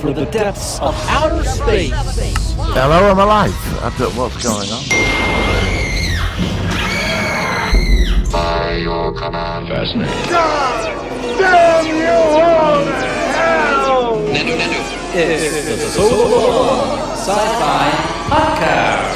for the depths of outer space. Hello, I'm alive. I don't know what's going on. By your command. Fascinating. God damn you all to hell! It's the Solo Sci-Fi Podcast.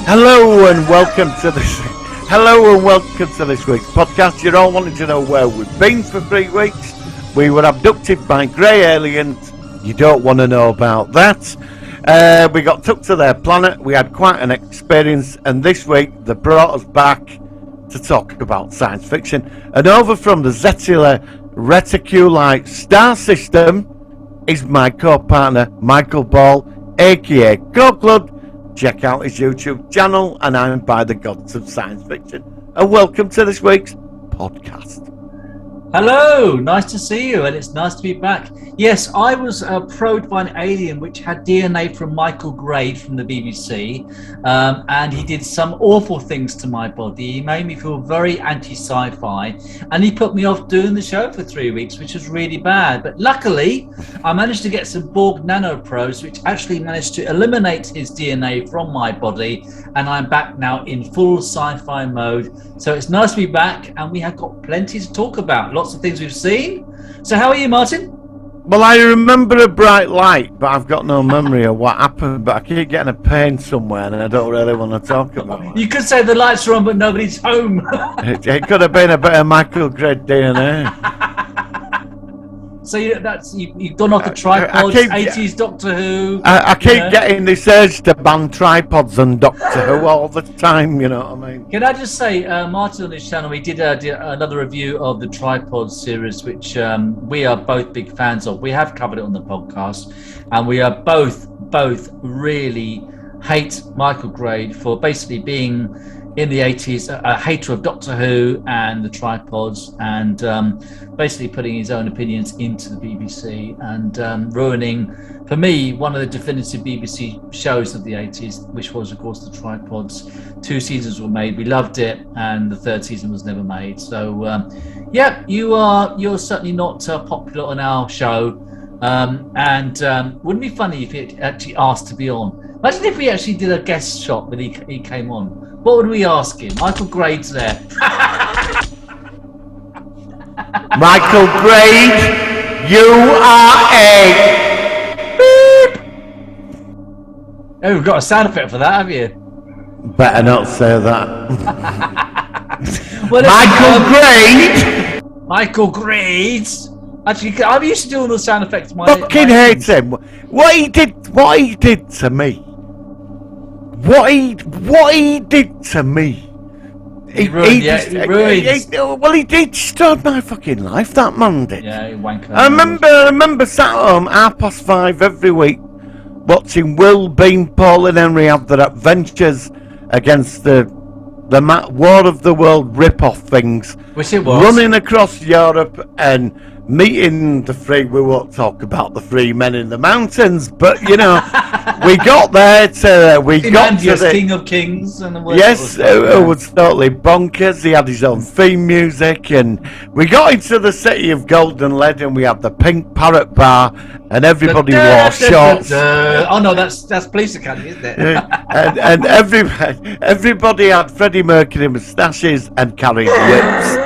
Hello and welcome to this. Hello and welcome to this week's podcast. You're all wanting to know where we've been for 3 weeks. We were abducted by grey aliens. You don't want to know about that. We got took to their planet. We had quite an experience, and this week they brought us back to talk about science fiction. And over from the Zetula Reticuli star system is my co-partner Michael Ball, aka Goglud. Check out his YouTube channel, and I'm by the gods of science fiction. And welcome to this week's podcast. Hello, nice to see you, and it's nice to be back. Yes, I was probed by an alien which had DNA from Michael Grade from the BBC, and he did some awful things to my body. He made me feel very anti-sci-fi, and he put me off doing the show for 3 weeks, which was really bad. But luckily, I managed to get some Borg nanoprobes, which actually managed to eliminate his DNA from my body, and I'm back now in full sci-fi mode. So it's nice to be back, and we have got plenty to talk about. Lots of things we've seen. So how are you, Martin? Well, I remember a bright light, but I've got no memory of what happened. But I keep getting a pain somewhere, and I don't really want to talk about it. You could say the lights are on, but nobody's home. It could have been a bit of Michael Grade DNA. So you've gone off the tripods, 80s Doctor Who. I keep getting this urge to ban tripods and Doctor Who all the time, you know what I mean? Can I just say, Martin on his channel, he did another review of the Tripod series, which we are both big fans of. We have covered it on the podcast, and we are both really hate Michael Grade for basically being, in the 80s, a hater of Doctor Who and the Tripods, and basically putting his own opinions into the BBC and ruining, for me, one of the definitive BBC shows of the 80s, which was, of course, the Tripods. 2 seasons were made. We loved it, and the 3rd season was never made. So, yeah, you're certainly not popular on our show, and wouldn't it be funny if he actually asked to be on? Imagine if we actually did a guest shot when he came on. What would we ask him? Michael Grade's there. Michael Grade, you are a beep. Oh, we've got a sound effect for that, have you? Better not say that. Well, Michael Grade! Michael Grade! Actually, I'm used to doing the sound effects. Fucking hate him. What he did to me. What he did to me. He ruined. Well, he destroyed my fucking life. That man did. Yeah, he wanker. I remember sat at home 5:30 every week, watching Will, Bean, Paul, and Henry have their adventures against the War of the World rip-off things. Which it was. Running across Europe and meeting the three. We won't talk about the 3 men in the mountains, but you know, we got there to King of Kings and the yes, it was totally bonkers. He had his own theme music, and we got into the city of Golden Lead, and we had the Pink Parrot Bar, and everybody wore shorts. Oh no, that's Police Academy, isn't it? and everybody had Freddie Mercury moustaches and carried whips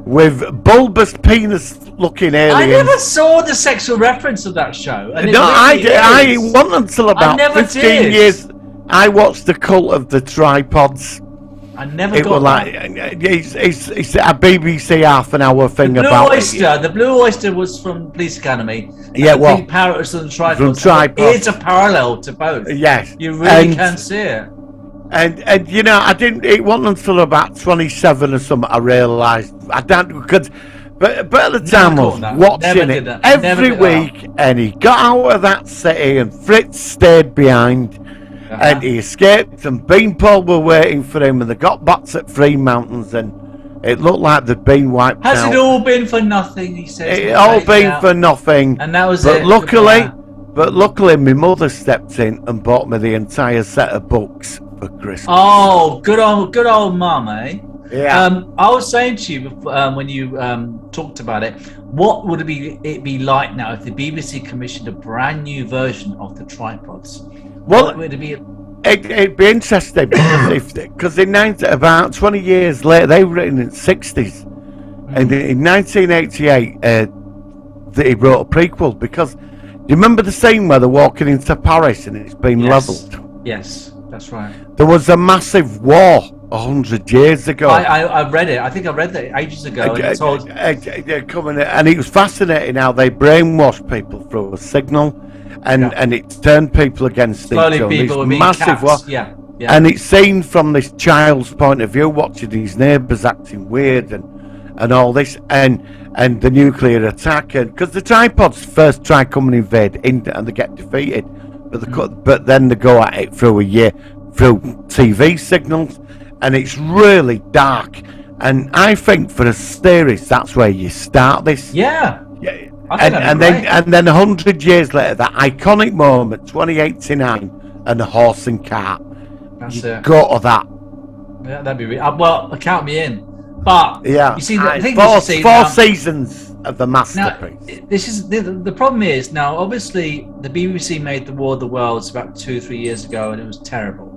with bulbous penis-looking aliens. I never saw the sexual reference of that show. And no, I wasn't until about 15 years. I watched The Cult of the Tripods. I never got like, it's a BBC half-an-hour thing about it. The Blue Oyster was from Police Academy. Yeah, well, Pink Parrot was from Tripods. From Tripods. It's a parallel to both. Yes. You really can see it. And you know, it wasn't until about 27 or something I realised but at the time I was watching it every week, and he got out of that city, and Fritz stayed behind, and he escaped, and Beanpole were waiting for him, and they got back at Three Mountains, and it looked like they'd been wiped out. Has it all been for nothing? He says. It all been for nothing, and that was it. But luckily, my mother stepped in and bought me the entire set of books for Christmas. Oh, good old mum, eh? Yeah. I was saying to you when you talked about it, what would it be like now if the BBC commissioned a brand new version of the tripods? Well, What would it be? it'd be interesting because about 20 years later, they were written in the 60s, and in 1988, he wrote a prequel because you remember the scene where they're walking into Paris and it's been levelled? Yes, that's right. There was a massive war 100 years ago. I read it. I think I read that ages ago. And it's all... and it was fascinating how they brainwashed people through a signal, and it turned people against Slowly each other. people were This being massive capped. war. Yeah. And it's seen from this child's point of view, watching his neighbours acting weird and all this, and the nuclear attack, and because the tripods first try coming invade India and they get defeated, but then they go at it through TV signals, and it's really dark. And I think for a series, that's where you start this. Yeah. And then 100 years later, that iconic moment, 2089, and the horse and cart. That's you it. go to that. Yeah, that'd be well. Count me in. But you see, the thing four seasons of the masterpiece. Now, this is the problem is now. Obviously, the BBC made the War of the Worlds about 2-3 years ago, and it was terrible.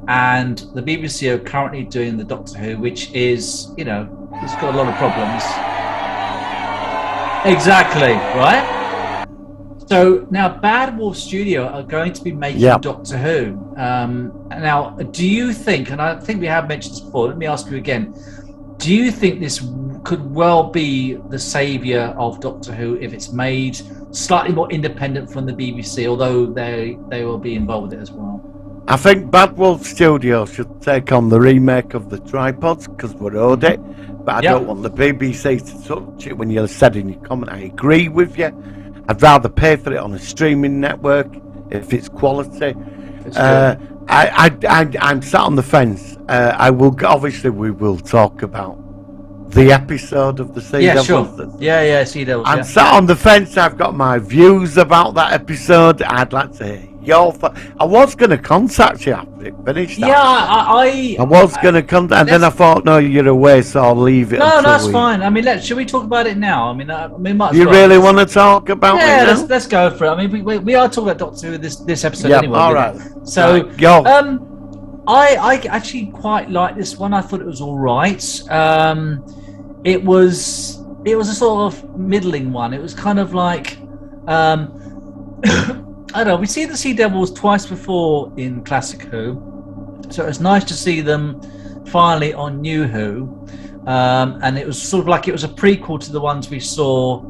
And the BBC are currently doing the Doctor Who, which is, it's got a lot of problems. Exactly, right? So now Bad Wolf Studio are going to be making Doctor Who. Now, do you think, and I think we have mentioned this before, let me ask you again, do you think this could well be the saviour of Doctor Who if it's made slightly more independent from the BBC, although they will be involved with it as well? I think Bad Wolf Studios should take on the remake of the Tripods because we're owed it, but I don't want the BBC to touch it. When you said in your comment, I agree with you. I'd rather pay for it on a streaming network if it's quality. I'm sat on the fence. We will talk about the episode of the Sea Devils. Sure. Sea Devils. I'm sat on the fence. I've got my views about that episode. I'd like to hear your thoughts. I was going to contact you after it finished. I was going to contact, and then I thought, no, you're away, so I'll leave it. No, that's fine. I mean, should we talk about it now? I mean, might as you well. really want to talk about it now? let's go for it. I mean, we are talking about Doctor Who this episode anyway. All right. So, I actually quite like this one. I thought it was all right. It was a sort of middling one. It was kind of like, I don't know. We see the Sea Devils twice before in Classic Who, so it's nice to see them finally on New Who. And it was sort of like it was a prequel to the ones we saw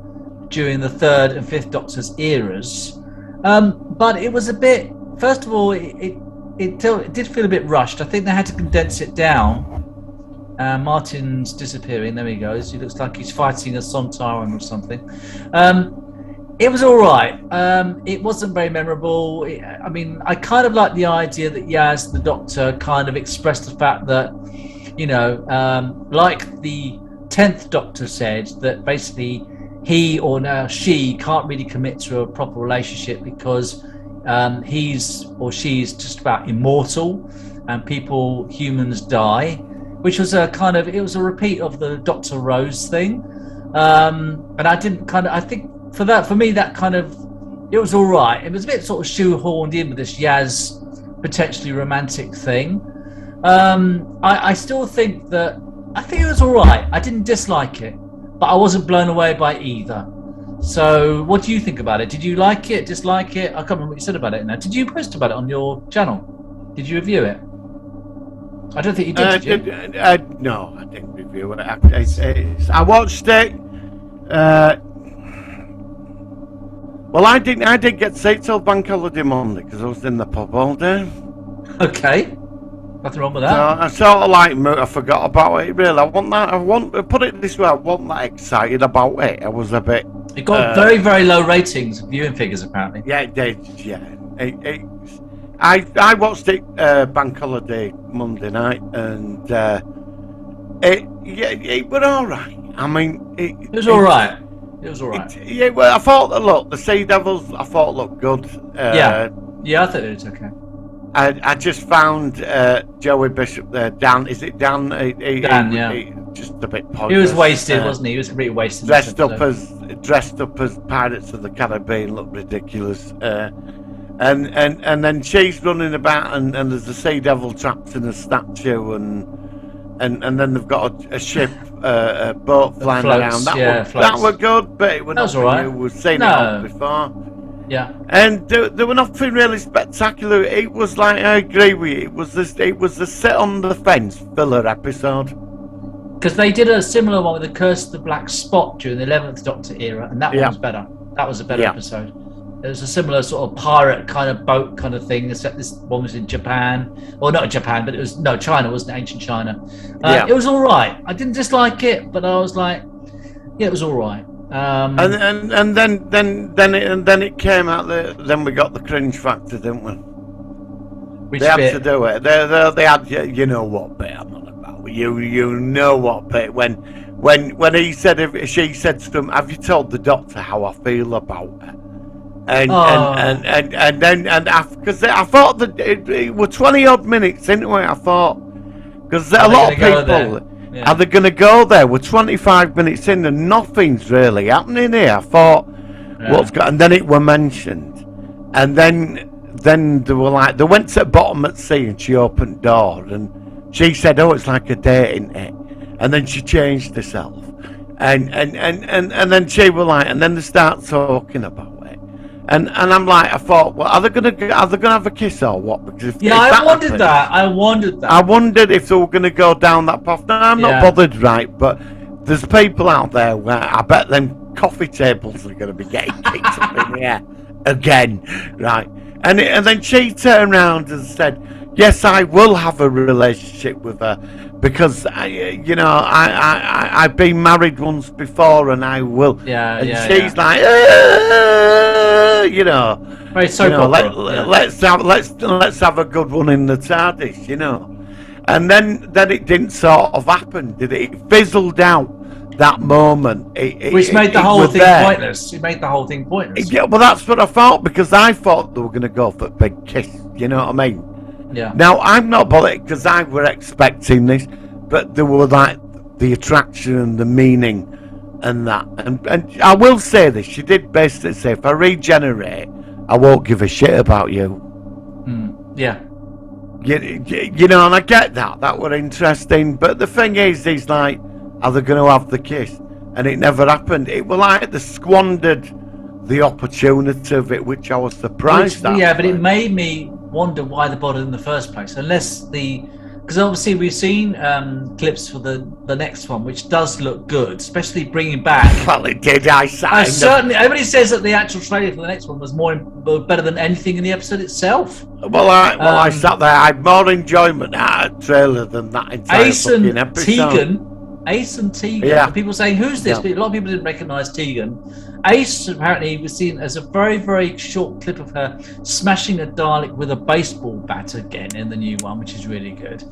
during the 3rd and 5th Doctor's eras. But it was a bit. First of all, it did feel a bit rushed. I think they had to condense it down. Martin's disappearing. There he goes. He looks like he's fighting a Sontaran or something. It was all right. It wasn't very memorable. I mean, I kind of like the idea that Yaz, the Doctor, kind of expressed the fact that, like the 10th Doctor said, that basically he or now she can't really commit to a proper relationship because he's or she's just about immortal, and humans die, which was it was a repeat of the Dr. Rose thing. And I think for me, it was all right. It was a bit sort of shoehorned in with this Yaz potentially romantic thing. I still think it was all right. I didn't dislike it, but I wasn't blown away by either. So what do you think about it? Did you like it, dislike it? I can't remember what you said about it now. Did you post about it on your channel? Did you review it? I don't think you did, did you? No, I didn't review it. I watched it. Well, I didn't get to see it till Bank Holiday Monday because I was in the pub all day. Okay. Nothing wrong with that. So I sort of I forgot about it, really. Put it this way, I wasn't that excited about it. I was a bit... It got very, very low ratings, viewing figures, apparently. Yeah, it did, yeah. I watched it Bank Holiday Monday night, and it was all right. I mean... It was all right. It was all right. Well, I thought, the Sea Devils, looked good. Yeah, I thought it was okay. I just found Joey Bishop there. Dan, is it Dan? Dan, yeah. Just a bit pointless. He was wasted, wasn't he? He was completely wasted. Dressed up as Pirates of the Caribbean, looked ridiculous. And then she's running about, and there's a sea devil trapped in a statue, and then they've got a ship, a boat flying around. That were good, but it was not all right. new. We've seen it all before. Yeah. And there were nothing really spectacular. It was like, I agree with you. It was the sit on the fence filler episode. Because they did a similar one with the Curse of the Black Spot during the 11th Doctor era, and that one was better. That was a better episode. It was a similar sort of pirate kind of boat kind of thing, except this one was in Japan. Or not Japan, but it was, China, wasn't it? Ancient China. It was all right. I didn't dislike it, but I was like, yeah, it was all right. And then it came out. Then we got the cringe factor, didn't we? Which they had bit? to do it. They had, you know what bit I'm on about. You know what bit when he said, she said to him, "Have you told the doctor how I feel about her?" And then because I thought that it was 20 odd minutes into it. I thought, because a lot of people. Yeah. Are they going to go there? We're 25 minutes in and nothing's really happening here. I thought, what's going? And then it were mentioned, and then they were like, they went to the bottom at sea, and she opened door, and she said, "Oh, it's like a date, isn't it?" And then she changed herself, and then she were like, and then they start talking about it, and I'm like, I thought, well, are they gonna have a kiss or what? Because I wondered that. I wondered if they were gonna go down that path. No, I'm not bothered, right? But there's people out there where I bet them coffee tables are gonna be getting kicked up in the air again, right? And then she turned around and said, "Yes, I will have a relationship with her because I've been married once before and I will." She's like, Very soap opera. let's have a good one in the TARDIS, And then it didn't sort of happen, did it? It fizzled out that moment. Which made the whole thing pointless. It made the whole thing pointless. Yeah, well, that's what I thought, because I thought they were going to go for a big kiss. You know what I mean? Yeah. Now, I'm not bothered because I were expecting this, but there were like the attraction and the meaning and that. And I will say this, she did basically say, if I regenerate, I won't give a shit about you. Yeah. You know, and I get that. That were interesting. But the thing is like, are they going to have the kiss? And it never happened. It was like they squandered the opportunity of it, which I was surprised at. Yeah, but it made me wonder why they bothered in the first place. Because obviously we've seen clips for the next one, which does look good, especially bringing back. Well, it did. Certainly, everybody says that the actual trailer for the next one was better than anything in the episode itself. Well, I sat there. I had more enjoyment out of the trailer than that entire fucking episode. Ace and Tegan. People saying, "Who's this?" But a lot of people didn't recognise Tegan. Ace apparently was seen as a very, very short clip of her smashing a Dalek with a baseball bat again in the new one, which is really good.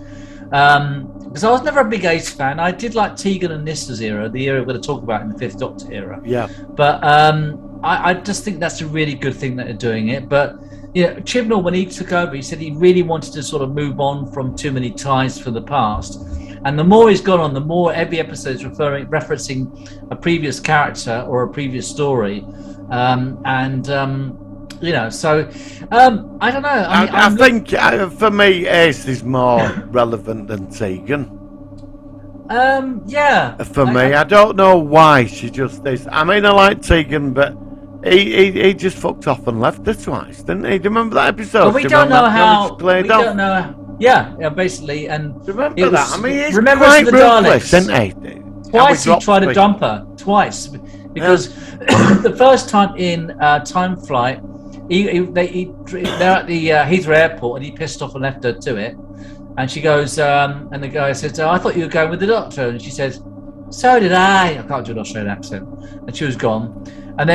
Because I was never a big Ace fan. I did like Tegan and Nista's era, the era we're going to talk about in the 5th Doctor era. Yeah. But I just think that's a really good thing that they're doing it. But Chibnall, when he took over, he said he really wanted to sort of move on from too many ties from the past. And the more he's gone on, the more every episode is referencing a previous character or a previous story. So I don't know. I think for me, Ace is more relevant than Tegan. For me, I don't know why she just is. I mean, I like Tegan, but he just fucked off and left her twice, didn't he? Do you remember that episode? But we don't know how. We don't know. Yeah, basically, and remember that. I mean, he's remember quite the Daleks, Daleks, isn't he? Twice he tried to dump her. Twice, because the first time in Time Flight, they're at the Heathrow Airport, and he pissed off and left her to it. And she goes, and the guy says, "Oh, I thought you were going with the Doctor," and she says, "So did I." I can't do an Australian accent, and she was gone. And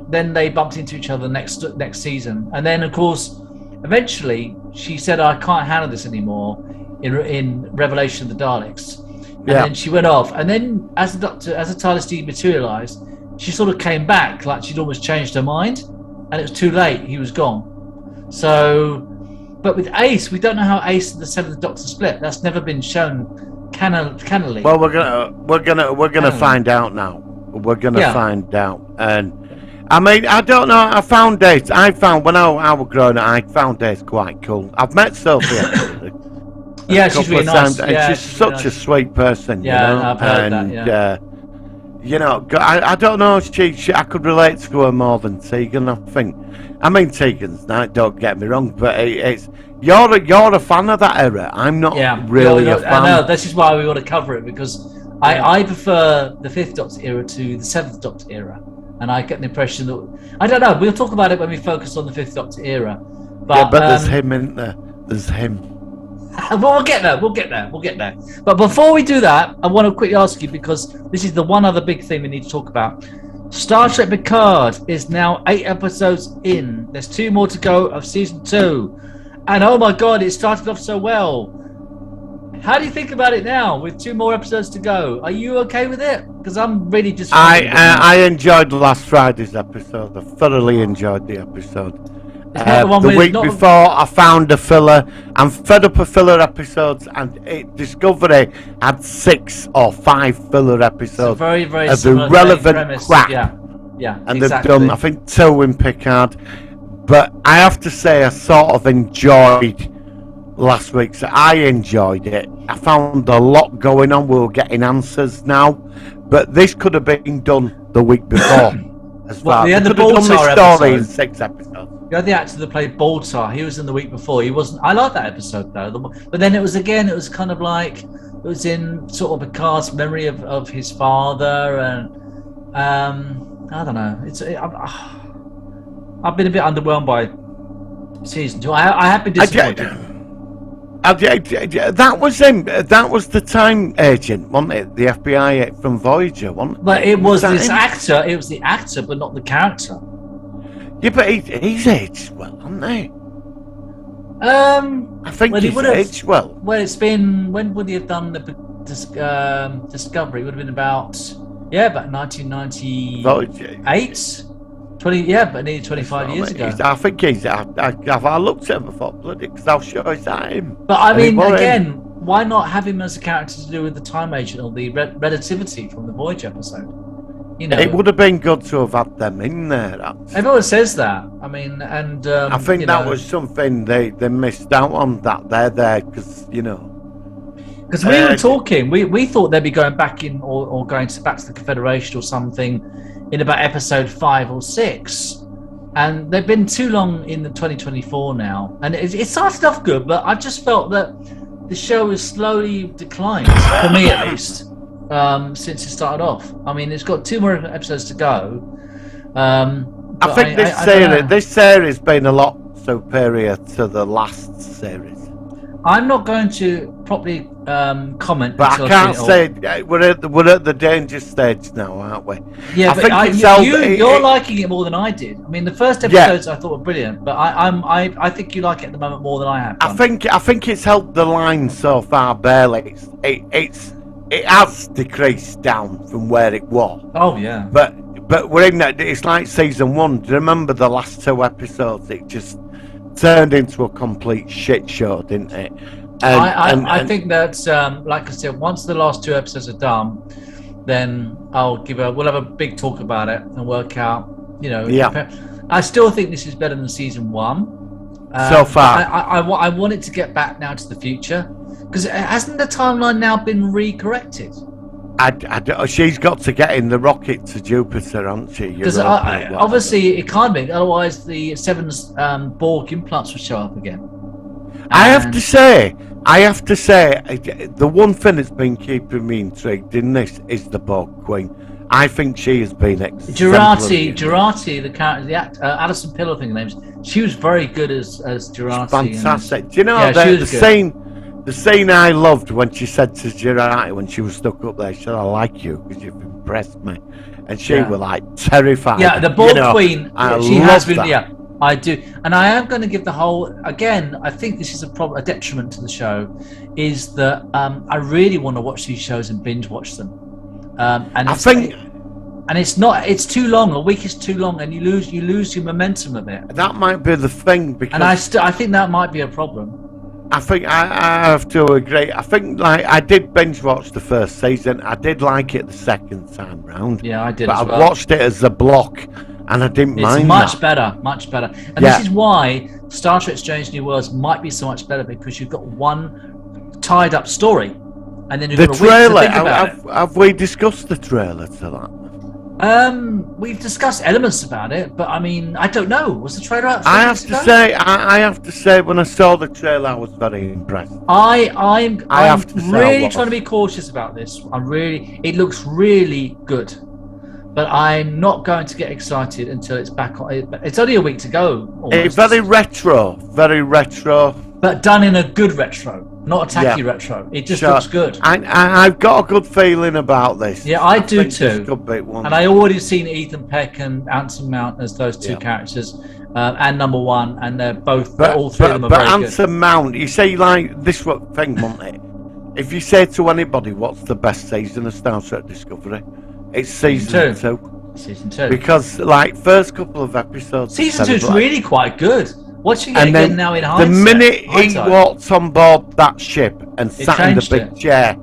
then they bumped into each other next season, and then of course. Eventually, she said, "I can't handle this anymore." In Revelation of the Daleks, and then she went off. And then, as the TARDIS dematerialized, she sort of came back, like she'd almost changed her mind, and it was too late. He was gone. So, But with Ace, we don't know how Ace and the Seventh Doctor split. That's never been shown canonally. Well, we're gonna find out now. We're gonna find out, and I mean, I don't know. I found Ace. When I was growing up, I found Ace quite cool. I've met Sophie actually. Yeah, she's really nice. And Yeah, she's such really a nice. sweet person. Yeah, you know? I've heard that. Yeah. You know, I don't know. I could relate to her more than Tegan. I think. I mean, Tegan's nice. Don't get me wrong, but it's you're a fan of that era. I'm not really a fan. I know. This is why we want to cover it, because I prefer the Fifth Doctor era to the Seventh Doctor era, and I get the impression that I don't know. We'll talk about it when we focus on the Fifth Doctor era. But there's him, isn't there? There's him. Well, we'll get there. But before we do that, I want to quickly ask you, because this is the one other big thing we need to talk about. Star Trek Picard is now 8 episodes in. There's 2 more to go of season 2. And oh my God, it started off so well. How do you think about it now with 2 more episodes to go? Are you okay with it? Because I'm really just... I enjoyed last Friday's episode. I thoroughly enjoyed the episode. The week before, I found a filler. I'm fed up of filler episodes, and Discovery had 6 or 5 filler episodes very, very of irrelevant crap. Yeah, and exactly. they've done, I think, 2 in Picard. But I have to say, I sort of enjoyed last week's. I enjoyed it. I found a lot going on. We were getting answers now, but this could have been done the week before. As well, they had the could have done this Baltar story in episode. 6 episodes. You had the actor that played Baltar. He was in the week before. He wasn't. I liked that episode though. But then it was kind of like it was in sort of Picard's memory of his father, and I don't know. I've been a bit underwhelmed by season 2. I have been disappointed. That was him. That was the time agent, wasn't it? The FBI from Voyager, wasn't it? But it was this him? actor. It was the actor, but not the character. Yeah, but he's aged well, hasn't he? I think he's aged well. Well, it's been. When would he have done the Discovery? It would have been about 1998. 20, but nearly 25 years ago. I think he's. I looked at him and thought, bloody, because I'll show his him. But I mean, again, why not have him as a character to do with the time agent or the relativity from the Voyager episode? You know, it would have been good to have had them in there. Actually. Everyone says that. I mean, and I think that was something they missed out on. That they're there because Because we were talking, we thought they'd be going back in or going back to the Confederation or something in about episode 5 or 6, and they've been too long in the 2024 now, and it started off good, but I just felt that the show has slowly declined, for me at least, since it started off. I mean, it's got 2 more episodes to go. I think this series been a lot superior to the last series. I'm not going to properly comment, but I can't say we're at the danger stage now, aren't we? Yeah, I think you're liking it more than I did. I mean, the first episodes I thought were brilliant, but I think you like it at the moment more than I have done. I think it's held the line so far barely. It has decreased down from where it was. Oh yeah. But we're in that. It's like season 1. Do you remember the last 2 episodes? It just turned into a complete shit show, didn't it? I think that, like I said, once the last 2 episodes are done, then we'll have a big talk about it and work out, Yeah. I still think this is better than season 1. So far. I want it to get back now to the future, because hasn't the timeline now been re-corrected? She's got to get in the rocket to Jupiter, hasn't she? Because obviously it can't be, otherwise the 7 Borg implants will show up again. I have to say, the one thing that's been keeping me intrigued in this is the Borg Queen. I think she has been exemplary. Jurati, the character, the actor, Alison Pill, I think her name's. She was very good as Jurati. Fantastic. Do you know the scene I loved when she said to Jurati when she was stuck up there, she said, "I like you because you've impressed me," and she was like terrified. Yeah, the Borg Queen. She has been. That. Yeah, I do, and I am going to give the whole. Again, I think this is a detriment to the show, is that I really want to watch these shows and binge watch them. And And it's not. It's too long. A week is too long, and you lose your momentum of it. That might be the thing, because And I think that might be a problem. I think I have to agree. I think, like, I did binge watch the first season. I did like it the second time round. Yeah, I did But as I well. watched it as a block, and I didn't It's mind much that. better, much better. And Yeah. this is why Star Trek Strange New Worlds might be so much better, because you've got one tied up story, and then you've The got a week to trailer, think about it. have we discussed the trailer to that? We've discussed elements about it, but I mean, I don't know. Was the trailer out? I have to say, when I saw the trailer, I was very impressed. I'm have to say I really was. trying to be cautious about this. It looks really good, but I'm not going to get excited until it's back on. It's only a week to go. It's Almost. very retro. But done in a good retro, not a tacky Yeah. retro. It just Sure. looks good. I've got a good feeling about this. Yeah, I do think too. this could be one. And I already seen Ethan Peck and Anson Mount as those two Yeah. characters, and number one, and they're both, But, all three of them are very good. Anson Mount, you say, like, this thing, won't it? If you say to anybody what's the best season of Star Trek Discovery, it's season two. Season two. Because, like, first couple of episodes. Season two is like- really quite good. Watching it And again then now in the hindsight. minute he hindsight, walked on board that ship and It sat in the changed big it. chair,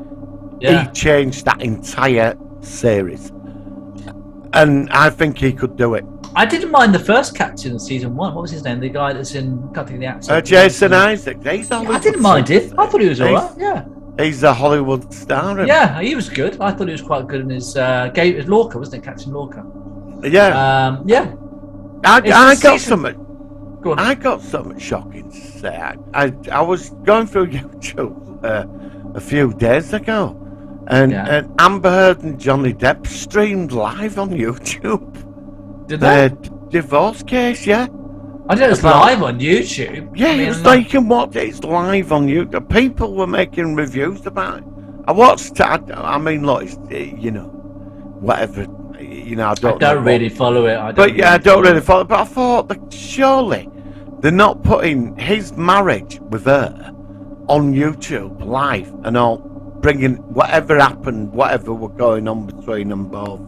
yeah. he changed that entire series. And I think he could do it. I didn't mind the first captain of season one. What was his name? The guy that's in. I can't think of the actor. Jason Isaac. He's a I Hollywood didn't mind star. it. I thought he was alright. Yeah. He's a Hollywood star. isn't he? Yeah, he was good. I thought he was quite good in his. It was Lorca, wasn't it? Captain Lorca. Yeah. Yeah. I it's got the season- something. Go on. I got something shocking to say. I was going through YouTube a few days ago, and, Yeah. and Amber Heard and Johnny Depp streamed live on YouTube Did they? their divorce case. Yeah, I didn't know it was about- live on YouTube. yeah, I mean, it's like you can watch it. It's live on YouTube. People were making reviews about it. I watched. I mean, look, it's, you know, whatever. You know, I I don't. don't know really follow it. But yeah, I don't really follow. But I thought that surely they're not putting his marriage with her on YouTube live and all, bringing whatever happened, whatever were going on between them both,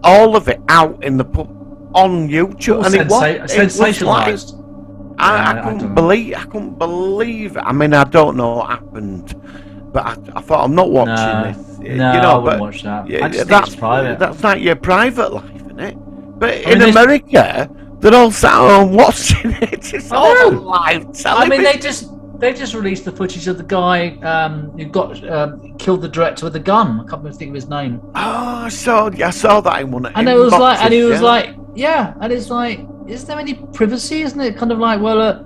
all of it out in the pub on YouTube, All and it was live. sensationalized. I I couldn't don't know. believe. I couldn't believe it. I mean, I don't know what happened, but I thought I'm not watching No, this. no, you know, I wouldn't but watch that. yeah, I just think that's it's private. That's like your private life, isn't it? But I in mean, America, they're all sat home watching it. It's I all know. live I television. mean, they just released the footage of the guy who got killed the director with a gun. I can't even think of his name. Oh, I saw that in one of And it was like, and he was yeah. like, yeah, and it's like, is there any privacy? Isn't it kind of like, well,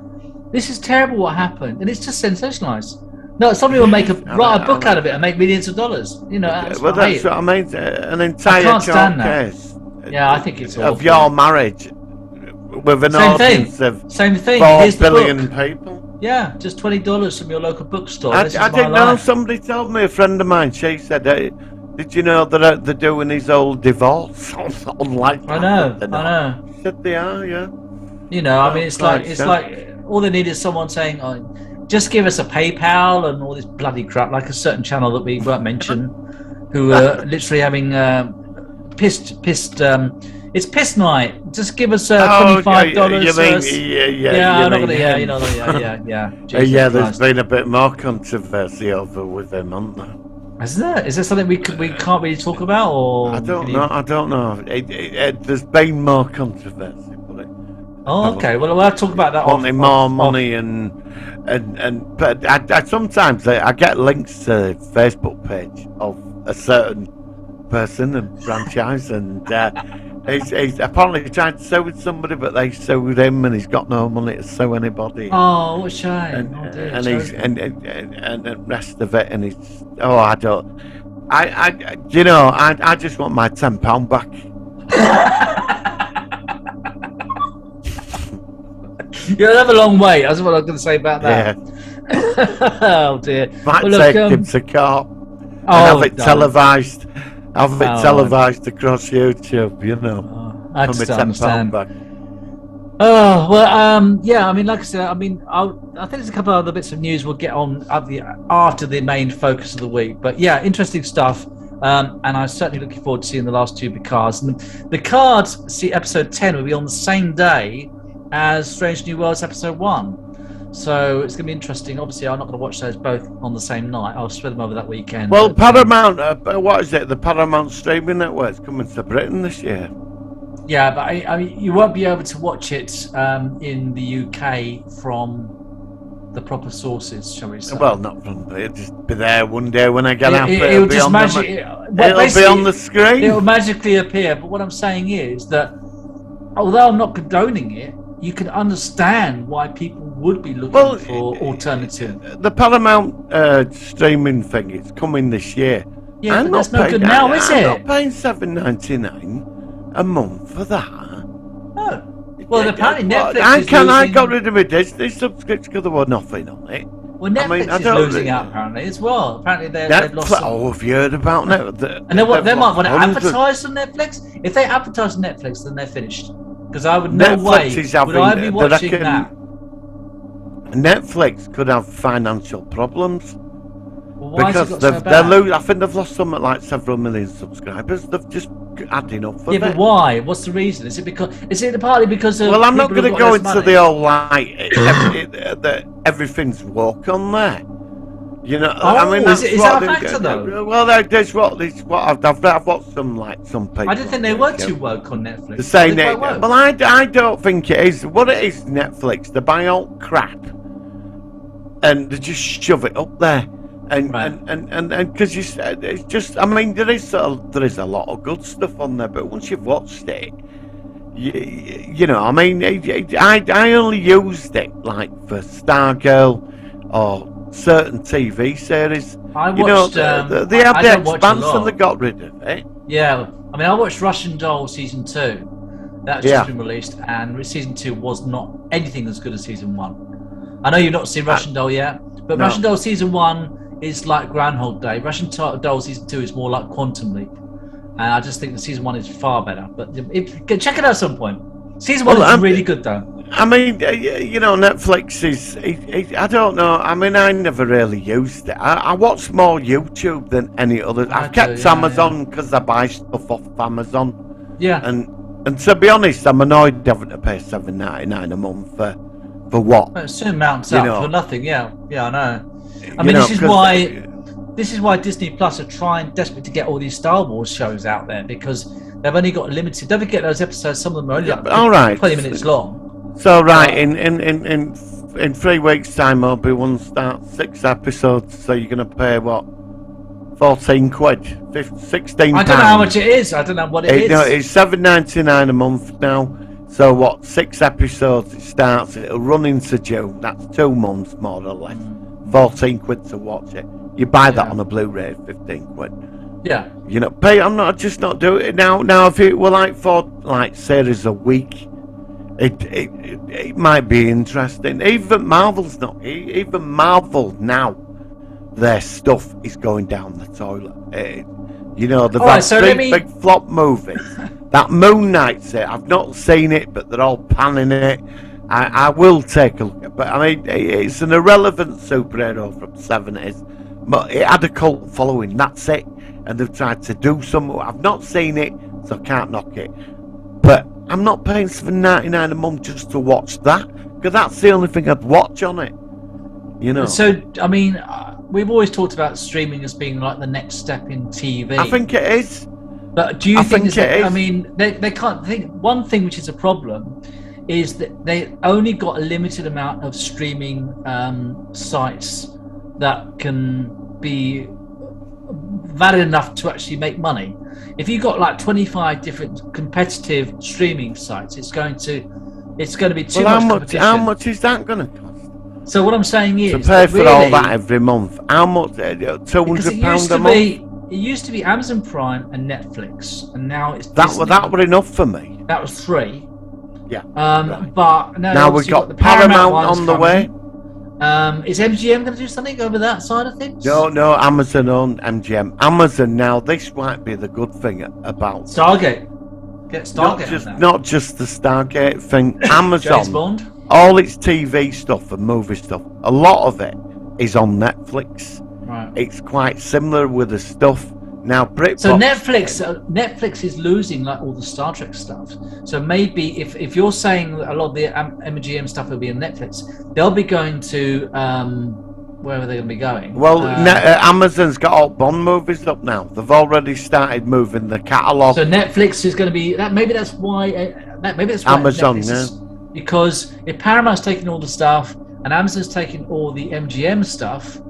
this is terrible what happened, and it's just sensationalized. No, somebody will write a book out of it and make millions of dollars. You know, that's well, what I that's hate. what I mean. An entire can't stand court that. case Yeah, I think it's of awful. your marriage with an Same thing. audience of Same thing. 4 Here's the billion book. people. Yeah, just $20 from your local bookstore. I This is didn't my know. life. Somebody told me, a friend of mine. She said, "Did you know that they're doing his old divorce online?" I know. I know. She said they are, yeah. You know, I mean, it's Right, like all they need is someone saying, "Oh, just give us a PayPal," and all this bloody crap, like a certain channel that we won't mention, who are literally having pissed. It's piss night. Just give us $25. You mean, Yeah, I'm not you gonna. mean Yeah, him. you know. Yeah. Yeah, there's Christ. been a bit more controversy over with him, hasn't there? Is there? Is there something we can't really talk about, or I don't know. There's been more controversy, but Oh, okay. Well, we'll have to talk about that. wanting more money and but I sometimes I get links to the Facebook page of a certain person and franchise, and he's apparently tried to sue with somebody, but they sued him, and he's got no money to sue anybody. Oh, what a shame. And, Oh, dear, and he's terrible. and the rest of it, and he's I don't. You know, I just want my £10 back. You'll have a long wait. That's what I'm going to say about Yeah, that. Oh dear. might Well, look, take him to court and have it darling. televised. Have it Oh. televised across YouTube. You know, Oh, I for just my don't understand. back. Oh well, yeah. I mean, like I said, I mean, I think there's a couple of other bits of news we'll get on after the main focus of the week. But yeah, interesting stuff. And I'm certainly looking forward to seeing the last two Picards. And the cards, see, episode 10 will be on the same day as Strange New Worlds episode 1. So it's going to be interesting. Obviously, I'm not going to watch those both on the same night. I'll spread them over that weekend. Well, Paramount, what is it? The Paramount streaming network's coming to Britain this year. Yeah, but I mean, you won't be able to watch it in the UK from the proper sources, shall we say? Well, not from there. Just be there one day when I get up. It'll just on it'll be on the screen. It'll magically appear. But what I'm saying is that, although I'm not condoning it, you can understand why people would be looking for alternative. The Paramount streaming thing is coming this year. Yeah, but that's no good now, is it? I'm not paying $7.99 a month for that. No. Well, apparently Netflix I got rid of my Disney subscription because there was nothing on it. Well, Netflix is losing out apparently as well. Apparently they've lost some. Oh, have you heard about Netflix? And they might want to advertise on Netflix. If they advertise on Netflix, then they're finished. Because I would no way would I be watching that. Netflix could have financial problems. Well, why because has it got so bad? I think they've lost something like several million subscribers. They've just had enough of it. Yeah, but why? What's the reason? Is it partly because of? Well, I'm not going to go into money? the whole that everything's woke on there. You know, I mean, is that a factor though? Well, that's what I've watched some people. I didn't think they were too woke on Netflix. They're saying it. Well, I don't think it is. What it is, Netflix, they buy all crap and they just shove it up there. And because it's just, I mean, there is a lot of good stuff on there, but once you've watched it, you know, I mean, I only used it like for Stargirl or certain TV series. I watched, you know, they had the Expanse and they got rid of it. Yeah, I mean, I watched Russian Doll season 2. That's just been released, and season 2 was not anything as good as season 1. I know you've not seen Russian Doll yet, but no. Russian Doll season 1 is like Groundhog Day. Russian Doll season 2 is more like Quantum Leap, and I just think the season 1 is far better. But check it out at some point. Season 1 is really good though. I mean, you know, Netflix is. I don't know. I mean, I never really used it. I watch more YouTube than any other. I've kept Amazon because I buy stuff off Amazon. Yeah. And to be honest, I'm annoyed having to pay $7.99 a month for what? It soon mounts up for nothing. Yeah, I know. I mean, this is why Disney Plus are trying desperately to get all these Star Wars shows out there, because they've only got limited. Don't forget those episodes. Some of them are only 20 minutes long. So in 3 weeks' time, Obi-Wan starts 6 episodes. So you're going to pay what? 14 quid, 16 I don't know how much it is. I don't know what it is. No, it's $7.99 a month now. So what? 6 episodes. It starts. It'll run into June. That's 2 months more or less. 14 quid to watch it. You buy that on a Blu-ray, 15 quid. Yeah. You know, pay. I'm not just not doing it now. Now, if it were like 4 series a week, it might be interesting. Even Marvel's not. Even Marvel now, their stuff is going down the toilet. You know, they've had big flop movies. That Moon Knight's it. I've not seen it, but they're all panning it. I will take a look at it. But I mean, it's an irrelevant superhero from the 70s. But it had a cult following, that's it. And they've tried to do some. I've not seen it, so I can't knock it. But I'm not paying $7.99 a month just to watch that, because that's the only thing I'd watch on it. You know. So I mean, we've always talked about streaming as being like the next step in TV. I think it is. But do you think it is? I mean, they can't think. One thing which is a problem is that they only got a limited amount of streaming sites that can be valid enough to actually make money. If you've got like 25 different competitive streaming sites, it's going to be too much competition. How much is that going to cost? So what I'm saying is to pay for all that every month. How much? £200 a month. It used to be Amazon Prime and Netflix, and now it's Disney. That were enough for me. That was 3. Yeah. Right. But now we've got the Paramount on the way. Is MGM going to do something over that side of things? No, Amazon on MGM. Amazon now, this might be the good thing about Stargate. Get Stargate. Not just the Stargate thing. Amazon, James Bond. All its TV stuff and movie stuff, a lot of it is on Netflix. Right. It's quite similar with the stuff. Now, BritBox. So Netflix is losing like all the Star Trek stuff. So maybe if you're saying that a lot of the MGM stuff will be on Netflix, they'll be going to where are they going to be going? Well, Amazon's got all Bond movies up now. They've already started moving the catalogue. So Netflix is going to be that. Maybe that's why. Maybe that's why Amazon, Netflix is, because if Paramount's taking all the stuff and Amazon's taking all the MGM stuff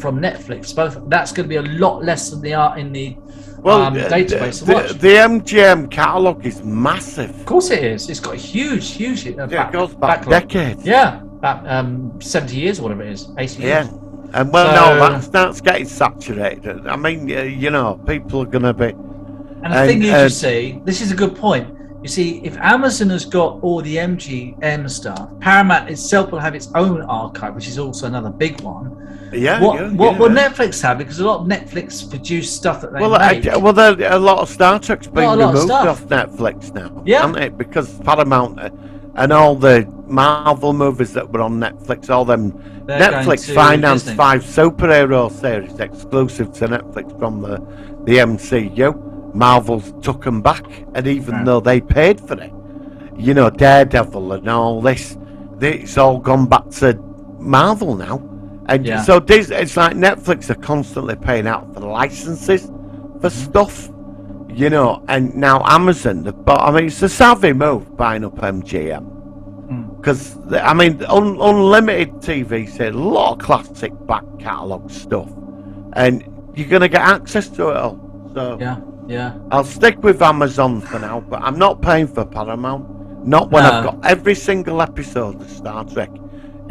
from Netflix, both that's going to be a lot less than they are in the database. The MGM catalogue is massive. Of course it is. It's got a huge it goes back backlog. decades. Yeah, about 70 years or whatever it is, 80 years. Yeah, and no, that's getting saturated. I mean, people are going to be. And the thing is, you see, this is a good point. You see, if Amazon has got all the MGM stuff, Paramount itself will have its own archive, which is also another big one. What will Netflix have? Because a lot of Netflix produced stuff that they make. A lot of Star Trek's been removed off Netflix now, hasn't it? Because Paramount and all the Marvel movies that were on Netflix, all them Netflix financed 5 superhero series exclusive to Netflix from the MCU. Marvel took them back, and even though they paid for it, Daredevil and all this, it's all gone back to Marvel now. And so it's like Netflix are constantly paying out for the licenses for stuff, and now Amazon, it's a savvy move buying up MGM. Because, unlimited TV said a lot of classic back catalogue stuff, and you're going to get access to it all. So Yeah. I'll stick with Amazon for now, but I'm not paying for Paramount. Not when I've got every single episode of Star Trek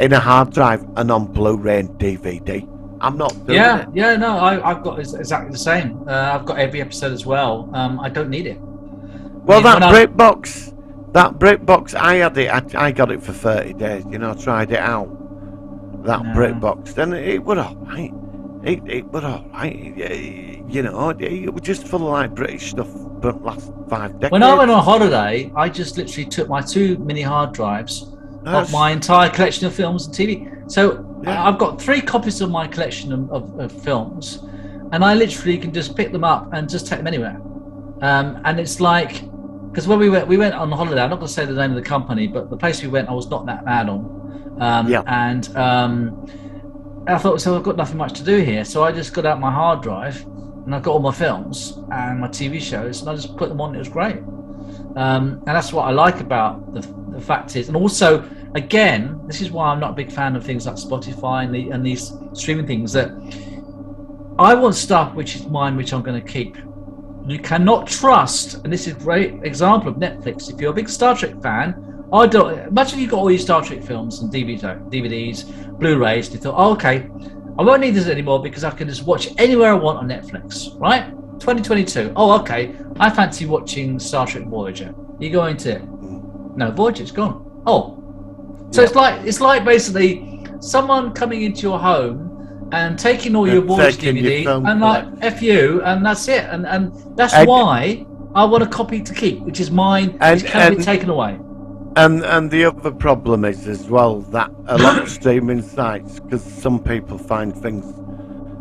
in a hard drive and on Blu-ray and DVD. I'm not doing it. Yeah, no, I've got exactly the same. I've got every episode as well. I don't need it. Well, that BritBox, I had it. I got it for 30 days. Tried it out. That BritBox, then it was alright. It was alright. It was just full of like British stuff for the last 5 decades. When I went on holiday, I just literally took my 2 mini hard drives of my entire collection of films and TV. So I've got 3 copies of my collection of films, and I literally can just pick them up and just take them anywhere. And it's like, because when we went on holiday, I'm not going to say the name of the company, but the place we went, I was not that mad on. And I thought, so I've got nothing much to do here, so I just got out my hard drive and I got all my films and my TV shows, and I just put them on. It was great, and that's what I like about the fact is. And also, again, this is why I'm not a big fan of things like Spotify and these streaming things. That I want stuff which is mine, which I'm going to keep. You cannot trust, and this is a great example of Netflix. If you're a big Star Trek fan, imagine you've got all your Star Trek films and DVDs, Blu-rays, and you thought, okay, I won't need this anymore because I can just watch it anywhere I want on Netflix, right? 2022. Oh, okay, I fancy watching Star Trek Voyager. You go into it. No, Voyager's gone. Oh. So it's like basically someone coming into your home and taking all your Voyager DVD and like F you, and that's it. And that's why I want a copy to keep, which is mine, which can't be taken away. And the other problem is as well that a lot of streaming sites, because some people find things,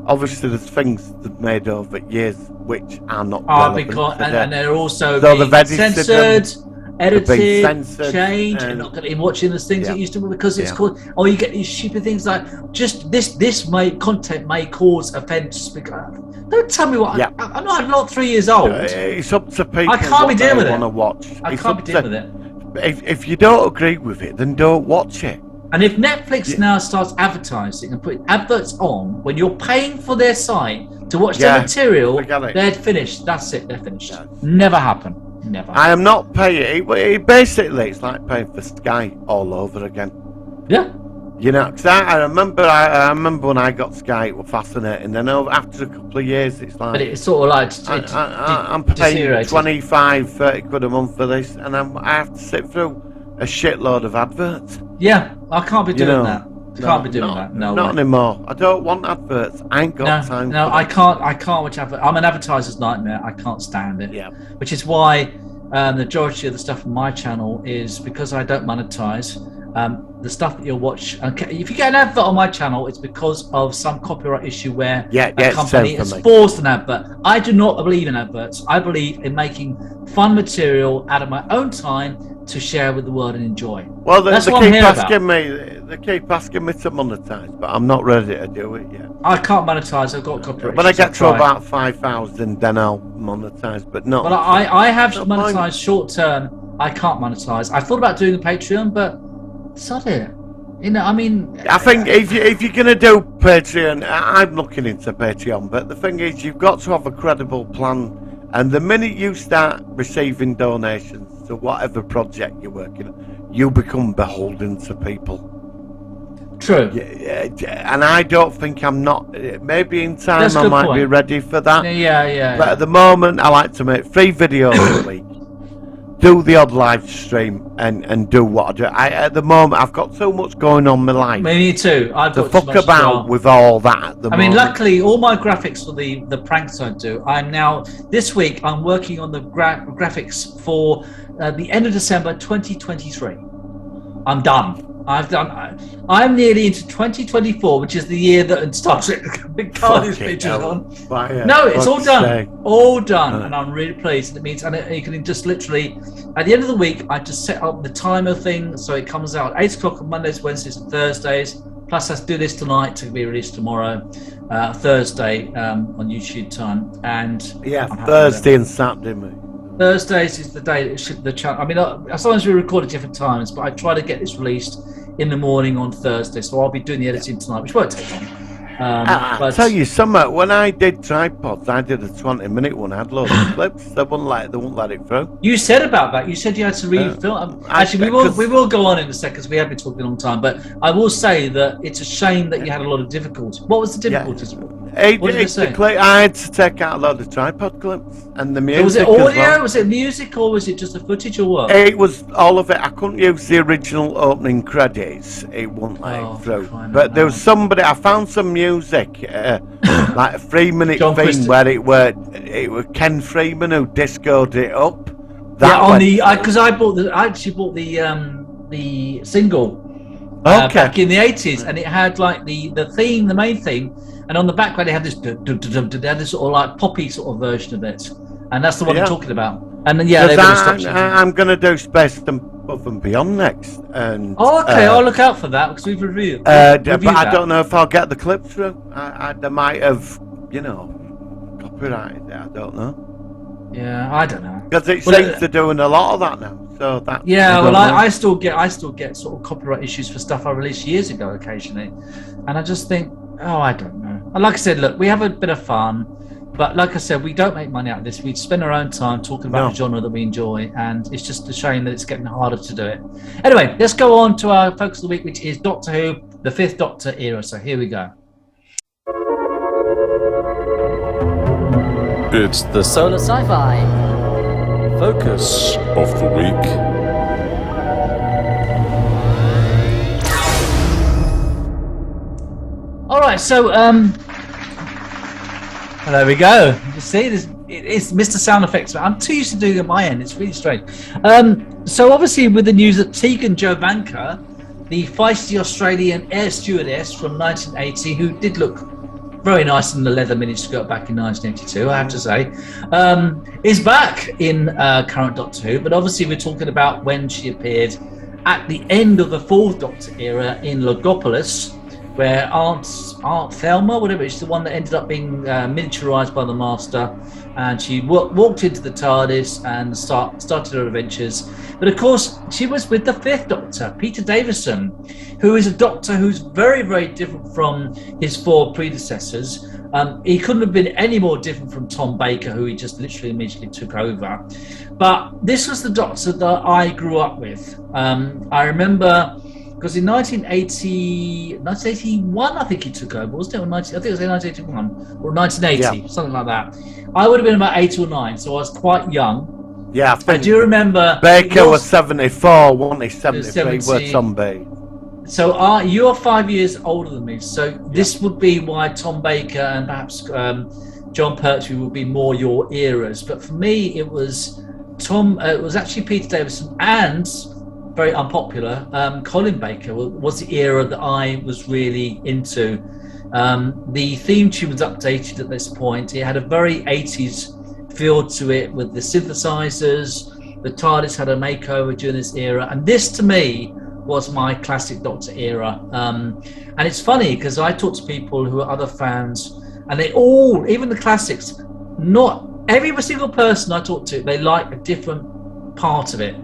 obviously there's things they've made over years which are not relevant today. And they're also so being censored, edited, changed. And you're not going to be watching the things that used to, because it's called, you get these stupid things like, just this content may cause offence. Don't tell me what, I'm not 3 years old. It's up to people. I can't be dealing with it. Want to watch. I can't be dealing with it. If you don't agree with it, then don't watch it. And if Netflix now starts advertising and putting adverts on when you're paying for their site to watch their material, they're finished. That's it. They're finished. Never happen. Never. I am not paying. Basically, it's like paying for Sky all over again. Yeah. Because I remember when I got Sky, it was fascinating. Then after a couple of years, it's like. But it's sort of like. I'm paying 25, 30 quid a month for this, and I have to sit through a shitload of adverts. Yeah, I can't be doing that. Can't be doing that. No, not anymore. I don't want adverts. I ain't got time. No, I can't watch adverts. I'm an advertiser's nightmare. I can't stand it. Yeah. Which is why the majority of the stuff on my channel is because I don't monetize. the stuff that you'll watch. If you get an advert on my channel, it's because of some copyright issue where a company has forced an advert. I do not believe in adverts. I believe in making fun material out of my own time to share with the world and enjoy. Well, they That's keep what I'm here asking me. They keep asking me to monetize, but I'm not ready to do it yet. I can't monetize. I've got copyright. When I issues, get I've to tried. about 5,000, then I'll monetize. But not. But I have Not monetized short term. I can't monetize. I thought about doing a Patreon, but sod it. You know, I mean, I think if you're gonna do Patreon, I'm looking into Patreon. But the thing is, you've got to have a credible plan. And the minute you start receiving donations to whatever project you're working on, you become beholden to people. true. And I don't think I'm not. Maybe in time That's a I good might be point. ready for that. Yeah. But at the moment, I like to make 3 videos a week, do the odd live stream, and do what I do. At the moment, I've got so much going on in my life Me too. I've to got too fuck much as about well. with all that at the I mean, moment. luckily, all my graphics for the pranks I do, I'm now, this week, I'm working on the graphics for the end of December 2023. I'm done. I'm nearly into 2024, which is the year that Star Trek Cardiff Fucking features hell. on. Fire, No, it's all fuck's done. sake. All done. And I'm really pleased. And it means, and you can just literally, at the end of the week, I just set up the timer thing. So it comes out at 8 o'clock on Mondays, Wednesdays, and Thursdays. Plus, I do this tonight to be released tomorrow, Thursday, on YouTube time. And Yeah, I'm happy with Thursday and Saturday, mate. Thursdays is the day that the channel. I mean, sometimes we record at different times, but I try to get this released in the morning on Thursday. So I'll be doing the editing tonight, which won't take long. I'll But tell you something. When I did tripods, I did a 20-minute one. I had loads of clips. They won't let it through. you said about that. You said you had to refilm. Actually, we will go on in a second because we have been talking a long time. But I will say that it's a shame that you had a lot of difficulty. What was the difficulties? What did they say? I had to take out a load of tripod clips and the music. Was it as audio? well. Was it music? Or was it just the footage or what? It was all of it. I couldn't use the original opening credits. It wouldn't let Oh, it through. fine, But there was no. somebody. I found some music, like a 3-minute John thing Christie. where it was Ken Freeman who discoed it up. Yeah, on went the through. because I actually bought the single Okay. back in the 80s, and it had like the theme, the main theme, and on the background it had this they had this sort of like poppy sort of version of it, and that's the one I'm talking about. And then yeah, they Because would have stopped. I'm going to do Space Above and Beyond next. And, Oh, okay. I'll look out for that because we've reviewed. but I that. don't know if I'll get the clip through. They might have, copyrighted it. I don't know. Yeah, I don't know. Because it Well, seems they're doing a lot of that now. So that. Yeah, don't well, know. I still get sort of copyright issues for stuff I released years ago occasionally, and I just think, oh, I don't know. And like I said, look, we have a bit of fun, but like I said, we don't make money out of this. We spend our own time talking about No. the genre that we enjoy, and it's just a shame that it's getting harder to do it. Anyway, let's go on to our focus of the week, which is Doctor Who, the 5th Doctor era. So here we go. It's the Solar Sci-Fi. focus Of the week. All right, so there we go. You see, it's Mr. Sound Effects. I'm too used to doing it at my end. It's really strange. So obviously, with the news that Tegan Jovanka, the feisty Australian air stewardess from 1980, who did look very nice in the leather miniskirt back in 1982, I have to say, is back in current Doctor Who. But obviously, we're talking about when she appeared at the end of the 4th Doctor era in Logopolis, where Aunt Thelma, whatever, she's the one that ended up being miniaturized by the Master, and she walked into the TARDIS and started her adventures. But of course, she was with the 5th Doctor, Peter Davison, who is a Doctor who's very, very different from his 4 predecessors. He couldn't have been any more different from Tom Baker, who he just literally immediately took over. But this was the Doctor that I grew up with. I remember, because in 1981, I think he took over, wasn't it? Or I think it was in 1981 or 1980, something like that. I would have been about 8 or 9, so I was quite young. Yeah, I I think do remember Baker was 74, wasn't he? 73 70. was Tom B. So you're 5 years older than me, so this would be why Tom Baker and perhaps John Pertwee would be more your eras. But for me, it was it was actually Peter Davison and very unpopular. Colin Baker was the era that I was really into. The theme tune was updated at this point. It had a very 80s feel to it with the synthesizers. The TARDIS had a makeover during this era, and this to me was my classic Doctor era. And it's funny because I talk to people who are other fans, and they all, even the classics, not every single person I talk to, they like a different part of it.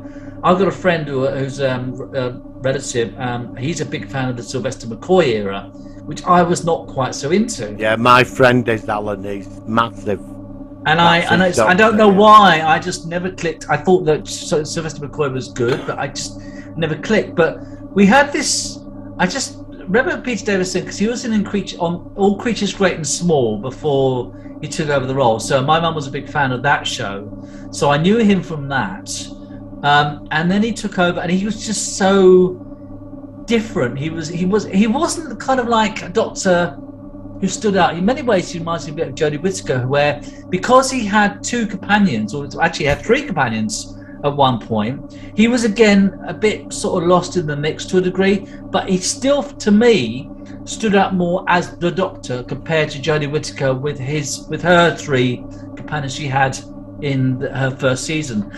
I've got a friend who's a relative. He's a big fan of the Sylvester McCoy era, which I was not quite so into. Yeah, my friend is Alan. He's massive. And I don't know why. I just never clicked. I thought that Sylvester McCoy was good, but I just never clicked. But we had this. I just remember Peter Davison because he was in on All Creatures Great and Small before he took over the role. So my mum was a big fan of that show, so I knew him from that. And then he took over, and he was just so different. He wasn't kind of like a Doctor who stood out. In many ways, he reminds me a bit of Jodie Whittaker, where because he had two companions, or actually had three companions at one point, he was again a bit sort of lost in the mix to a degree, but he still, to me, stood out more as the Doctor compared to Jodie Whittaker with her three companions she had in her first season.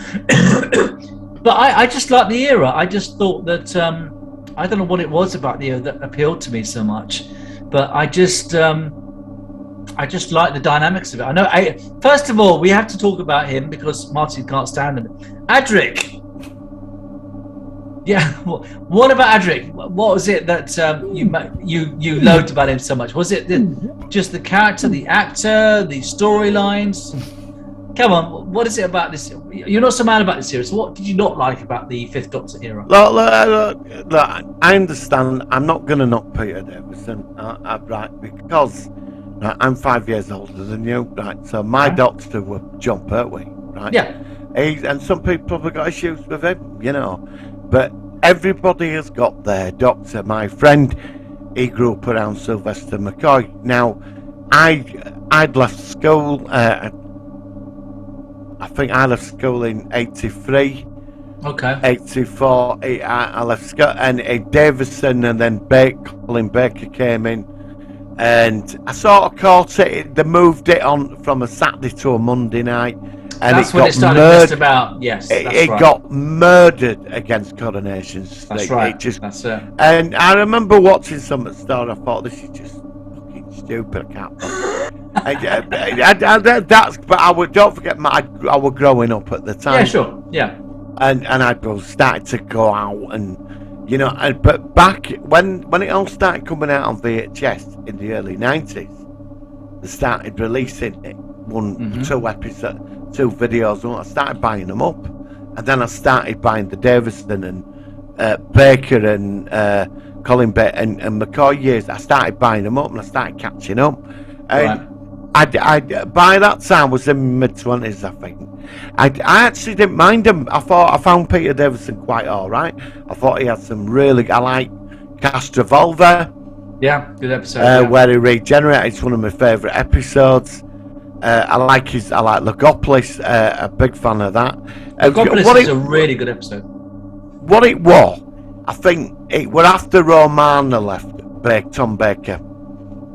But I just liked the era. I just thought that I don't know what it was about the era that appealed to me so much, but I just like the dynamics of it. I know. First of all, we have to talk about him because Martin can't stand him. Adric. Yeah. What about Adric? What was it that you loathed about him so much? Was it just the character, the actor, the storylines? Come on, what is it about this? You're not so mad about this series. What did you not like about the Fifth Doctor era? Look, I understand. I'm not going to knock Peter Davison, right? Because I'm 5 years older than you, right? So my Doctor was John Pertwee, right? Yeah. And some people probably got issues with him, But everybody has got their Doctor. My friend, he grew up around Sylvester McCoy. Now, I'd left school. I think I left school in 83. Okay. 84. I left school, and Davison and then Colin Baker came in, and I sort of caught it. They moved it on from a Saturday to a Monday night, and that's it when got it started murdered. About. Yes, it right. got murdered against Coronation Street. That's right. That's it. And I remember watching some of the story. I thought, this is just fucking stupid. I can't. But I would, don't forget, I was growing up at the time. Yeah, sure. Yeah. And I started to go out, and but back when it all started coming out on VHS in the early 90s, they started releasing it, two videos, and I started buying them up, and then I started buying the Davison and Baker and Colin Baker and McCoy years. I started buying them up, and I started catching up. And right. I by that time was in my mid-20s, I think. I actually didn't mind him. I found Peter Davison quite all right. I thought he had some really. I like Castrovalva. Yeah, good episode. Where he regenerated. It's one of my favourite episodes. I like Logopolis. A big fan of that. Logopolis is a really good episode. What it was, I think it was after Romana left, Tom Baker.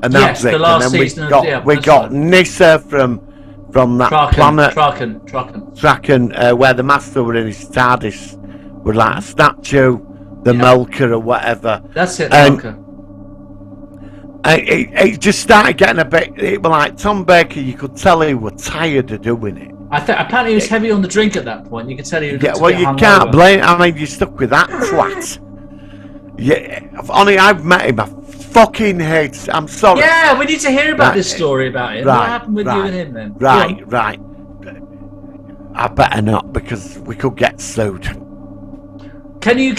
And that's the last season. We got Nyssa from that planet. Traken, where the Master were in his TARDIS, with like a statue, the Melker or whatever. That's it, the Melker. It just started getting a bit. It was like Tom Baker. You could tell he was tired of doing it. Apparently he was heavy on the drink at that point. You could tell he was. Yeah, well, you can't blame. I mean, you're stuck with that twat. Yeah, only I've met him. I fucking hate. I'm sorry. Yeah, we need to hear about this story about him. What happened with you and him then? Right. I better not, because we could get sued. Can you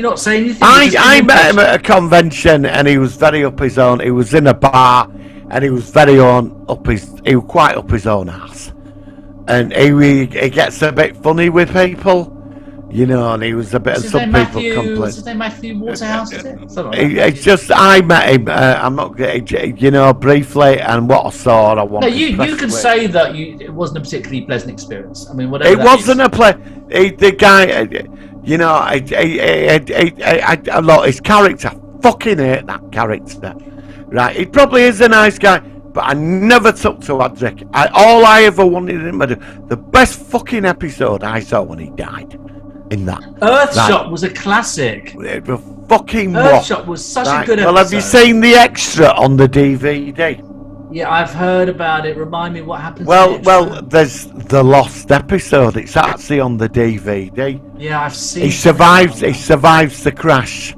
not say anything? I met him at a convention, and he was very up his own. He was in a bar, and he was very he was quite up his own ass, and he gets a bit funny with people. And he was a bit. Some people complain. What's his name? Matthew Waterhouse, is it? It's just I met him. I'm not, briefly, and what I saw, I wanted. No, you can say that it wasn't a particularly pleasant experience. I mean, whatever. It wasn't a the guy, you know, I look, his character, fucking hate that character. Right, he probably is a nice guy, but I never took to Adric. All I ever wanted him to do, the best fucking episode I saw when he died, in that. Earthshot was a classic. It was fucking Earthshot was such a good episode. Well, have you seen the extra on the DVD? Yeah, I've heard about it. Remind me what happens. Well, there's the lost episode. It's actually on the DVD. Yeah, I've seen. He survives the crash.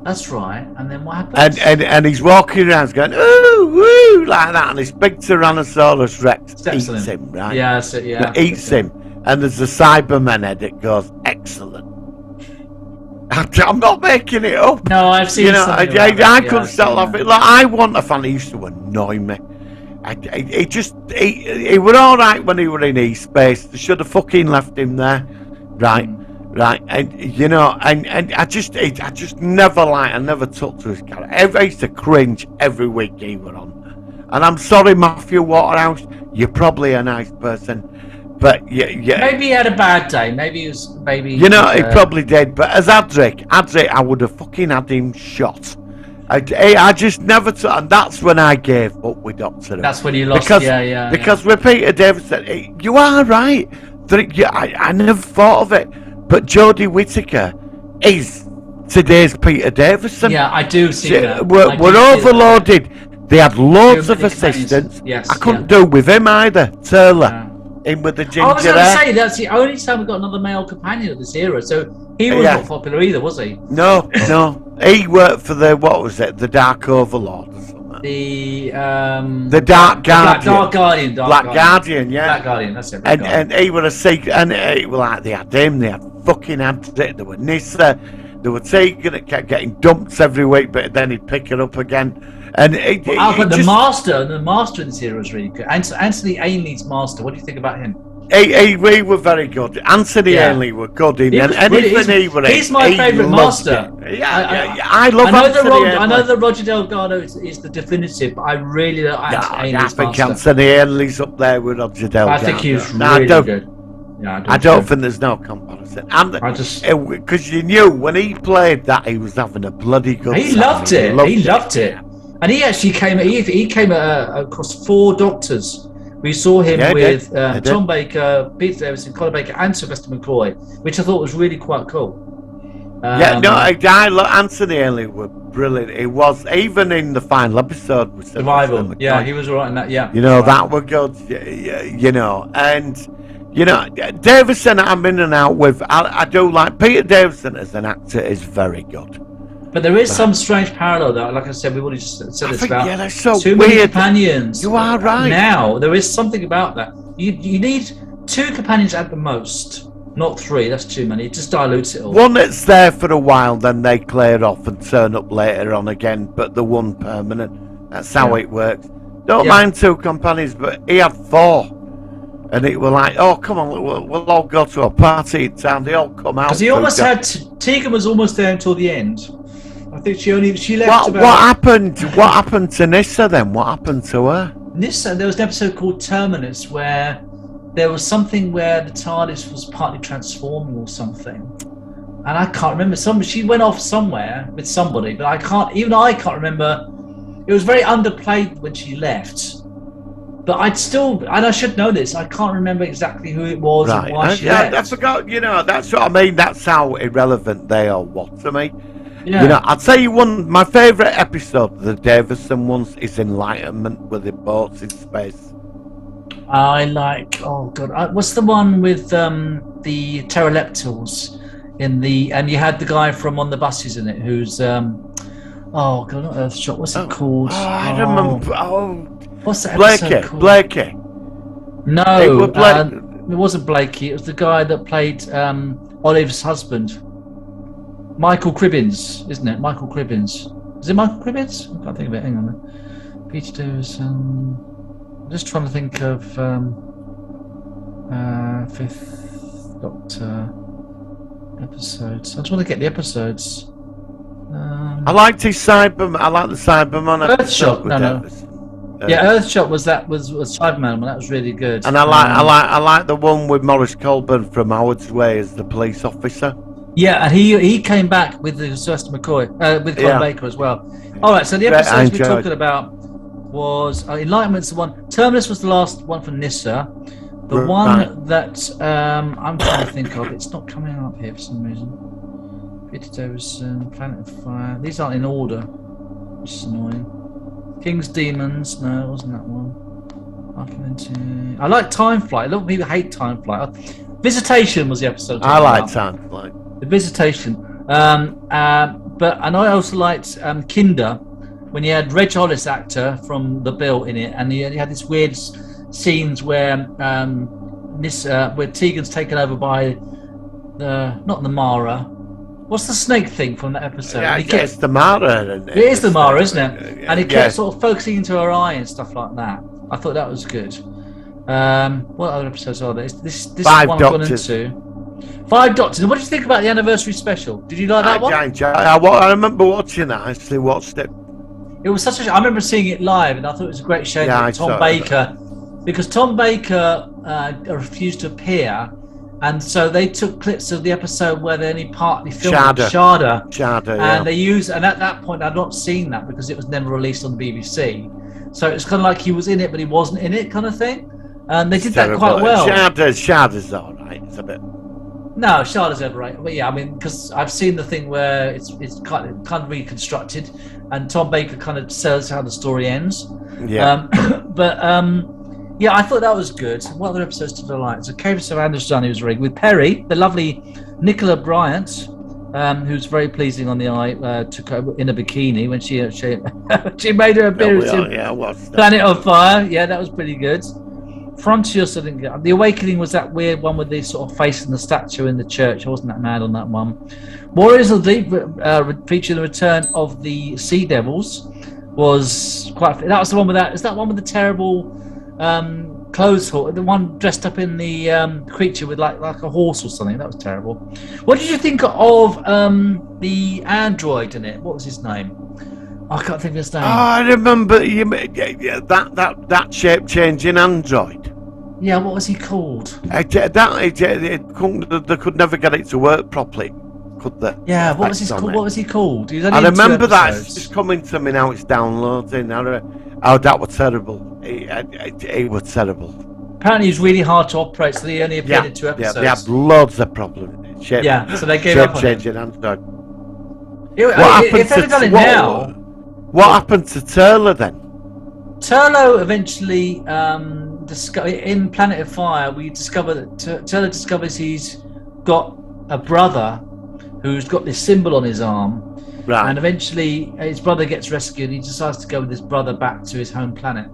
That's right. And then what happens? And he's walking around going, ooh, woo, like that, and this big Tyrannosaurus Rex eats him, right? Yeah, that's it, yeah. Eats him. And there's a Cyberman head that goes, excellent. I'm not making it up. No, I've seen. You know, I couldn't stop laughing. Like, I want a fan who used to annoy me. He were all right when he were in East Space. They should have fucking left him there, right? And you know, and I just I never took to his character. I used to cringe every week he were on. And I'm sorry, Matthew Waterhouse, you're probably a nice person, but yeah. Maybe he had a bad day. Maybe he was. You know, he probably did. But as Adric, I would have fucking had him shot. I just never took, and that's when I gave up with Doctor Who. That's when you lost. Because with Peter Davison, you are right. I never thought of it. But Jodie Whittaker is today's Peter Davison. Yeah, I do see that. We're overloaded. They had loads of assistants. Yes, I couldn't do with him either. Turler, in with the ginger hair. I was going to say, that's the only time we got another male companion of this era. So he was not popular either, was he? No. He worked for the Dark Overlord or something. The Dark Guardian. Dark Guardian. Black Guardian, yeah. Black Guardian, that's it. And he was a secret, and it was like they had him, they had fucking Adric, there were Nyssa, they were taking it, kept getting dumps every week, but then he'd pick it up again. And the Master in this era was really good. Anthony Ainley's Master, what do you think about him? He were very good. Anthony Ainley were good in it. He's my favourite Master. I love Anthony Ainley. I know that Roger Delgado is the definitive, but I really like Anthony Ainley's Master. I think Anthony Ainley's up there with Roger Delgado. I think he was really good. Yeah, I don't think there's no comparison. Because you knew when he played that he was having a bloody good time. He loved it. And he actually came across 4 Doctors. We saw him with Tom Baker, Peter Davison, Colin Baker, and Sylvester McCoy, which I thought was really quite cool. I love Anthony Ainley were brilliant. It was even in the final episode with Survival. Yeah, he was right in that. Yeah, you know that were good. You know, and you know Davison, I'm in and out with. I do like Peter Davison as an actor is very good. But there is some strange parallel though. Like I said, we've already just said this about that's so too weird. many companions. You are right. Now there is something about that. You need 2 companions at the most, not 3. That's too many. It just dilutes it all. One that's there for a while, then they clear off and turn up later on again. But the one permanent. That's how it works. Don't mind 2 companions, but he had 4. And it were like, oh, come on, we'll all go to a party in town. They all come out. Because he almost had Tegan was almost there until the end. I think she left. What happened to Nyssa then? What happened to her? Nyssa, there was an episode called Terminus where there was something where the TARDIS was partly transforming or something, and I can't remember. She went off somewhere with somebody, but I can't remember. It was very underplayed when she left. But I should know this, I can't remember exactly who it was and why she left. I forgot, you know, that's what I mean. That's how irrelevant they are, to me. Yeah. You know, I'll tell you one, my favourite episode of the Davison ones is Enlightenment with the boats in space. I like, oh God, what's the one with the pterodactyls and you had the guy from On the Buses in it who's, oh God, not Earthshot, what's it called? I don't remember, what's that episode called? Blakey. No, it wasn't Blakey, it was the guy that played Olive's husband. Michael Cribbins, isn't it? Michael Cribbins. Is it Michael Cribbins? I can't think of it. Hang on. Peter Davison. I'm just trying to think of 5th Doctor episodes. I just want to get the episodes. I liked his Cyberman. I like the Cyberman episode. Earthshot. No. Earthshot was Cyberman. That was really good. And I like the one with Maurice Colburn from Howard's Way as the police officer. Yeah, and he came back with Sylvester McCoy, with Colin Baker as well. All right, so the episodes we're talking about was Enlightenment's the one. Terminus was the last one for Nyssa. The one that I'm trying to think of, it's not coming up here for some reason. There was Planet of Fire. These aren't in order, which is annoying. King's Demons, no, it wasn't that one. I like Time Flight. A lot of people hate Time Flight. Visitation was the episode. I like Time Flight. The Visitation. But and I also liked Kinder, when you had Reg Hollis, actor from The Bill, in it, and you had this weird scenes where where Tegan's taken over by not the Mara. What's the snake thing from that episode? Yeah, it's the Mara. It is the Mara, isn't it? And he kept sort of focusing into her eye and stuff like that. I thought that was good. What other episodes are there? This Five one Doctors. I've gone into. 5 Doctors. And what did you think about the anniversary special? Did you like that one? I remember watching that. I actually watched it. It was such a. I remember seeing it live, and I thought it was a great shame that Tom Baker, because Tom Baker refused to appear, and so they took clips of the episode where they only partly filmed Sharda, and they used. And at that point, I'd not seen that because it was never released on the BBC. So it's kind of like he was in it, but he wasn't in it, kind of thing. And they did that quite well. Sharda's all right. It's a bit. No, Sharda's overrated. But yeah, I mean, because I've seen the thing where it's kind of reconstructed, and Tom Baker kind of says how the story ends. Yeah. Yeah, I thought that was good. What other episodes did I like? So Cave of Savander's Johnny was really good. With Perry, the lovely Nicola Bryant, who's very pleasing on the eye, took over in a bikini when she made her appearance in Planet of Fire. Yeah, that was pretty good. Frontiers, I didn't get. The Awakening was that weird one with the sort of face and the statue in the church. I wasn't that mad on that one. Warriors of the Deep featured the return of the Sea Devils. Was quite. That was the one with that. Is that one with the terrible clothes horse? The one dressed up in the creature with like a horse or something. That was terrible. What did you think of the android in it? What was his name? I can't think of his name. Oh, I remember that shape-changing android. Yeah, what was he called? They could never get it to work properly, could they? Yeah, what was he called? I remember that. It's coming to me now. It's downloading. Oh, that was terrible. It was terrible. Apparently, he was really hard to operate, so they only appeared in 2 episodes. Yeah, they had loads of problems. So they gave up on it. Shape-changing android. If they'd done it now. What happened to Turlo then? Turlo eventually in Planet of Fire, we discover that Turlo discovers he's got a brother who's got this symbol on his arm, right? And eventually his brother gets rescued. And he decides to go with his brother back to his home planet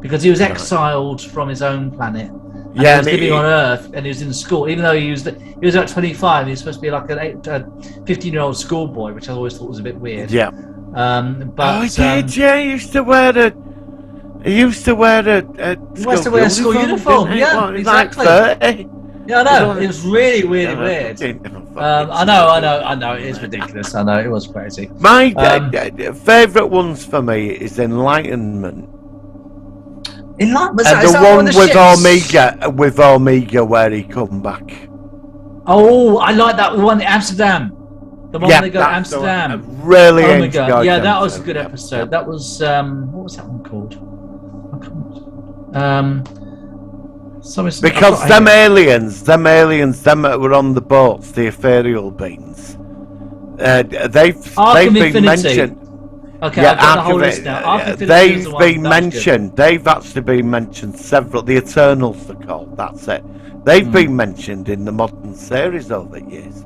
because he was exiled from his own planet. And he was living on Earth, and he was in school. Even though he was about 25, he was supposed to be like a 15-year-old schoolboy, which I always thought was a bit weird. Yeah. He used to wear a school uniform. Yeah, exactly. Like 30. Yeah, I know. It was really weird. I know. It is ridiculous. I know it was crazy. My favourite ones for me is Enlightenment. Enlightenment, and the one with Omega, where he come back. Oh, I like that one. Amsterdam. The one where they go to Amsterdam. Really enjoyed. Yeah, that was a good episode. That was what was that one called? Because them aliens that were on the boats, the ethereal beings, they've been mentioned. Okay, I've got the whole list now. They've been mentioned. They've actually been mentioned several. The Eternals, they're called. That's it. They've been mentioned in the modern series over the years.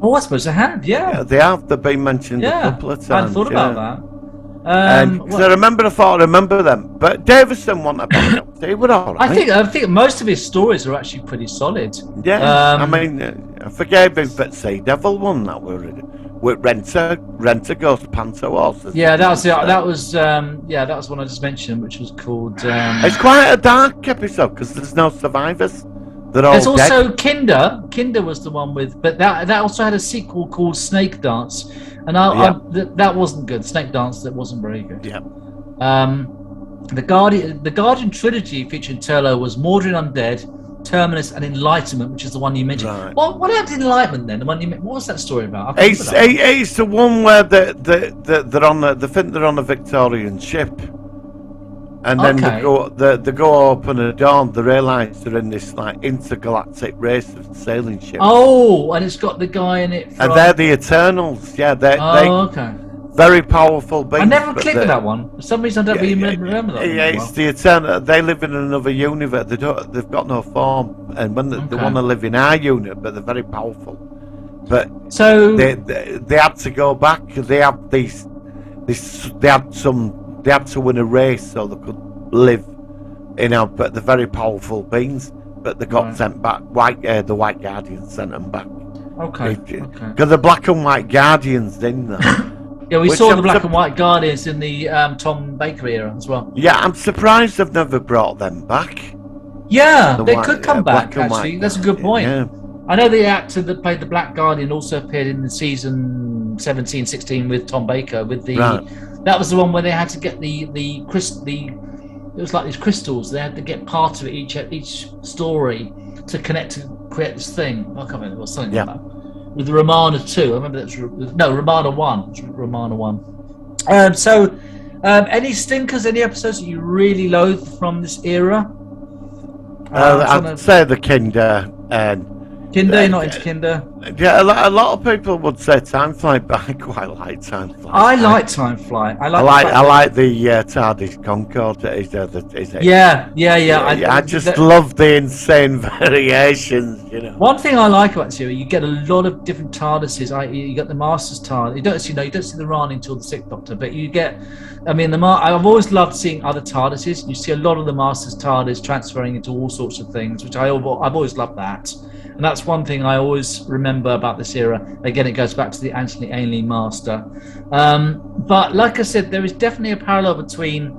Oh, I suppose they have. Yeah, they have. They've been mentioned a couple of times. I hadn't thought about that. I thought I remember them, but Davison wasn't a backup. They were all right. I think most of his stories are actually pretty solid. Yeah, I mean, I forgave him for Sea Devil one that were with Renter Ghost Panto Horses. Yeah, that was one I just mentioned, which was called. It's quite a dark episode because there's no survivors. There's also Kinder. Kinder was the one with, but that also had a sequel called Snake Dance, and that wasn't good. Snake Dance, that wasn't very good. Yeah. The Guardian trilogy featuring Turlough was Mordrin Undead, Terminus, and Enlightenment, which is the one you mentioned. Right. What happened to Enlightenment then? The one what was that story about? I can't remember that. It's the one where they're on they think they're on a Victorian ship, and then they go open a door and they realise they're in this like intergalactic race of sailing ships. Oh, and it's got the guy in it. And they're the Eternals. Yeah, they okay. very powerful beings. I never clicked with that one. For some reason, I don't really remember that. Yeah, it's the Eternal. They live in another universe. They've got no form, and when they want to live in our unit, but they're very powerful. But so they had to go back because they have they had to win a race so they could live, but they're very powerful beings. But they got sent back. The White Guardians sent them back. Okay. Because the Black and White Guardians, didn't they? Yeah, we saw the Black and White Guardians in the Tom Baker era as well. Yeah, I'm surprised they've never brought them back. Yeah, they could come back, actually. That's a good point. Yeah. I know the actor that played the Black Guardian also appeared in the season 17-16 with Tom Baker. That was the one where they had to get it was like these crystals. They had to get part of it each story to connect to create this thing. I can't remember. It was something like that. With the Romana 2. I remember that's Romana 1. It was Romana 1. So any stinkers, any episodes that you really loathe from this era? I'd say the Kinder. Kinder, not into Kinder. Yeah, a lot of people would say Time Flight, but I quite like Time Flight. I like Time Flight. I like the TARDIS Concorde. I just love the insane variations. One thing I like about this series, you get a lot of different TARDISes. You get the Master's TARDIS. You don't see the Rani until the Sixth Doctor, but you get. I mean, I've always loved seeing other TARDISes. You see a lot of the Master's TARDIS transferring into all sorts of things, which I've always loved that. And that's one thing I always remember about this era. Again, it goes back to the Anthony Ainley Master. But like I said, there is definitely a parallel between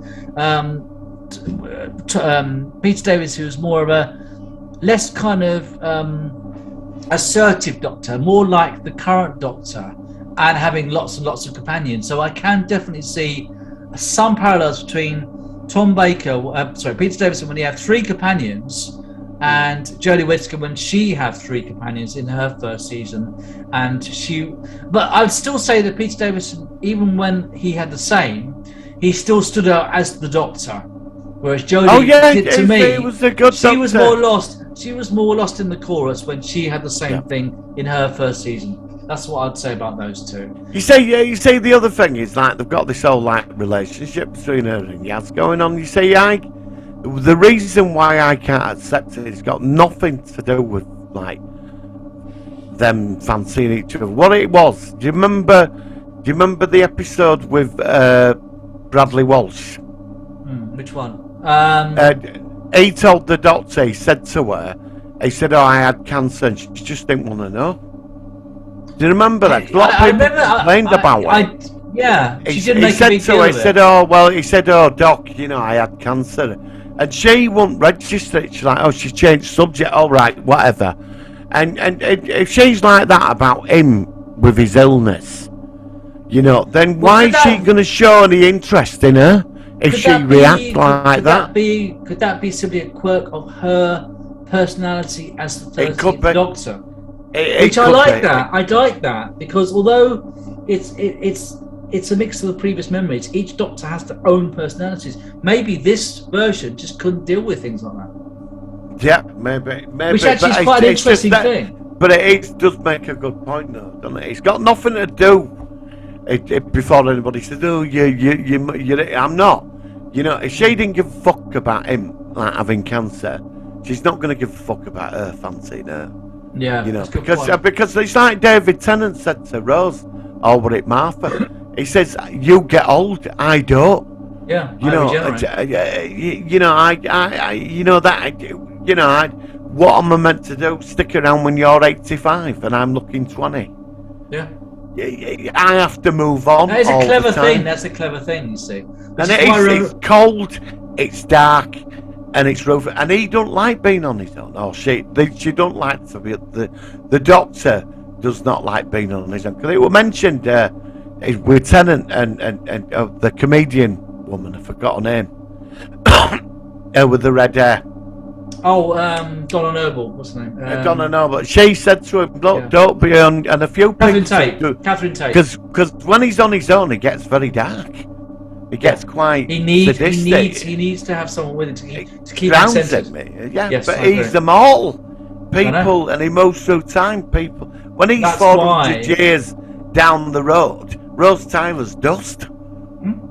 Peter Davis, who's more of a less kind of assertive Doctor, more like the current Doctor, and having lots and lots of companions. So I can definitely see some parallels between Peter Davison when he had 3 companions, and Jodie Whittaker when she had 3 companions in her first season. But I would still say that Peter Davison, even when he had the same, he still stood out as the Doctor. Whereas Jodie, to me, she was more lost. She was more lost in the chorus when she had the same thing in her first season. That's what I'd say about those two. You say the other thing is like they've got this whole like relationship between her and Yaz going on. You say the reason why I can't accept it's got nothing to do with like them fancying each other. What it was, do you remember the episode with Bradley Walsh? Which one? He told the Doctor, he said to her, oh, I had cancer, and she just didn't want to know. Do you remember that? A lot of people complained about it. Yeah, he said oh Doc, I had cancer. And she wouldn't register it. She's like, oh, she changed subject, all right, whatever. And if she's like that about him with his illness, then why is she going to show any interest in her if she reacts like that? Could that be simply a quirk of her personality as the 13th Doctor? Which I like that. I like that because although it's a mix of the previous memories, each Doctor has their own personalities. Maybe this version just couldn't deal with things like that. Yeah, maybe. Which actually is quite an interesting thing. But it does make a good point, though, doesn't it? It's got nothing to do. Before anybody says, "Oh, I'm not." If she didn't give a fuck about him like having cancer, she's not going to give a fuck about her fancying her. Yeah, because it's like David Tennant said to Rose, or was it Martha? He says, "You get old, I don't." Yeah, what am I meant to do? Stick around when you're 85 and I'm looking 20? Yeah. I have to move on. That is a clever thing. That's a clever thing, you see. And it's cold, it's dark, and it's rough. And he don't like being on his own. Or she don't like to be. The Doctor does not like being on his own. Because it was mentioned with Tennant and the comedian woman, I forgot her name. with the red hair. Oh, Donna Noble, what's her name? I don't know, but she said to him, "Look, yeah. don't be on." And a few Catherine people, Tate. Catherine Tate. because when he's on his own, it gets very dark. It gets quite sadistic. He needs to have someone with him to keep him Grounds centered. him. Yeah, Yes, but I agree. he's them all. People, and he moves through time. People, when he's That's 400 why- years down the road, Rose Tyler's dust.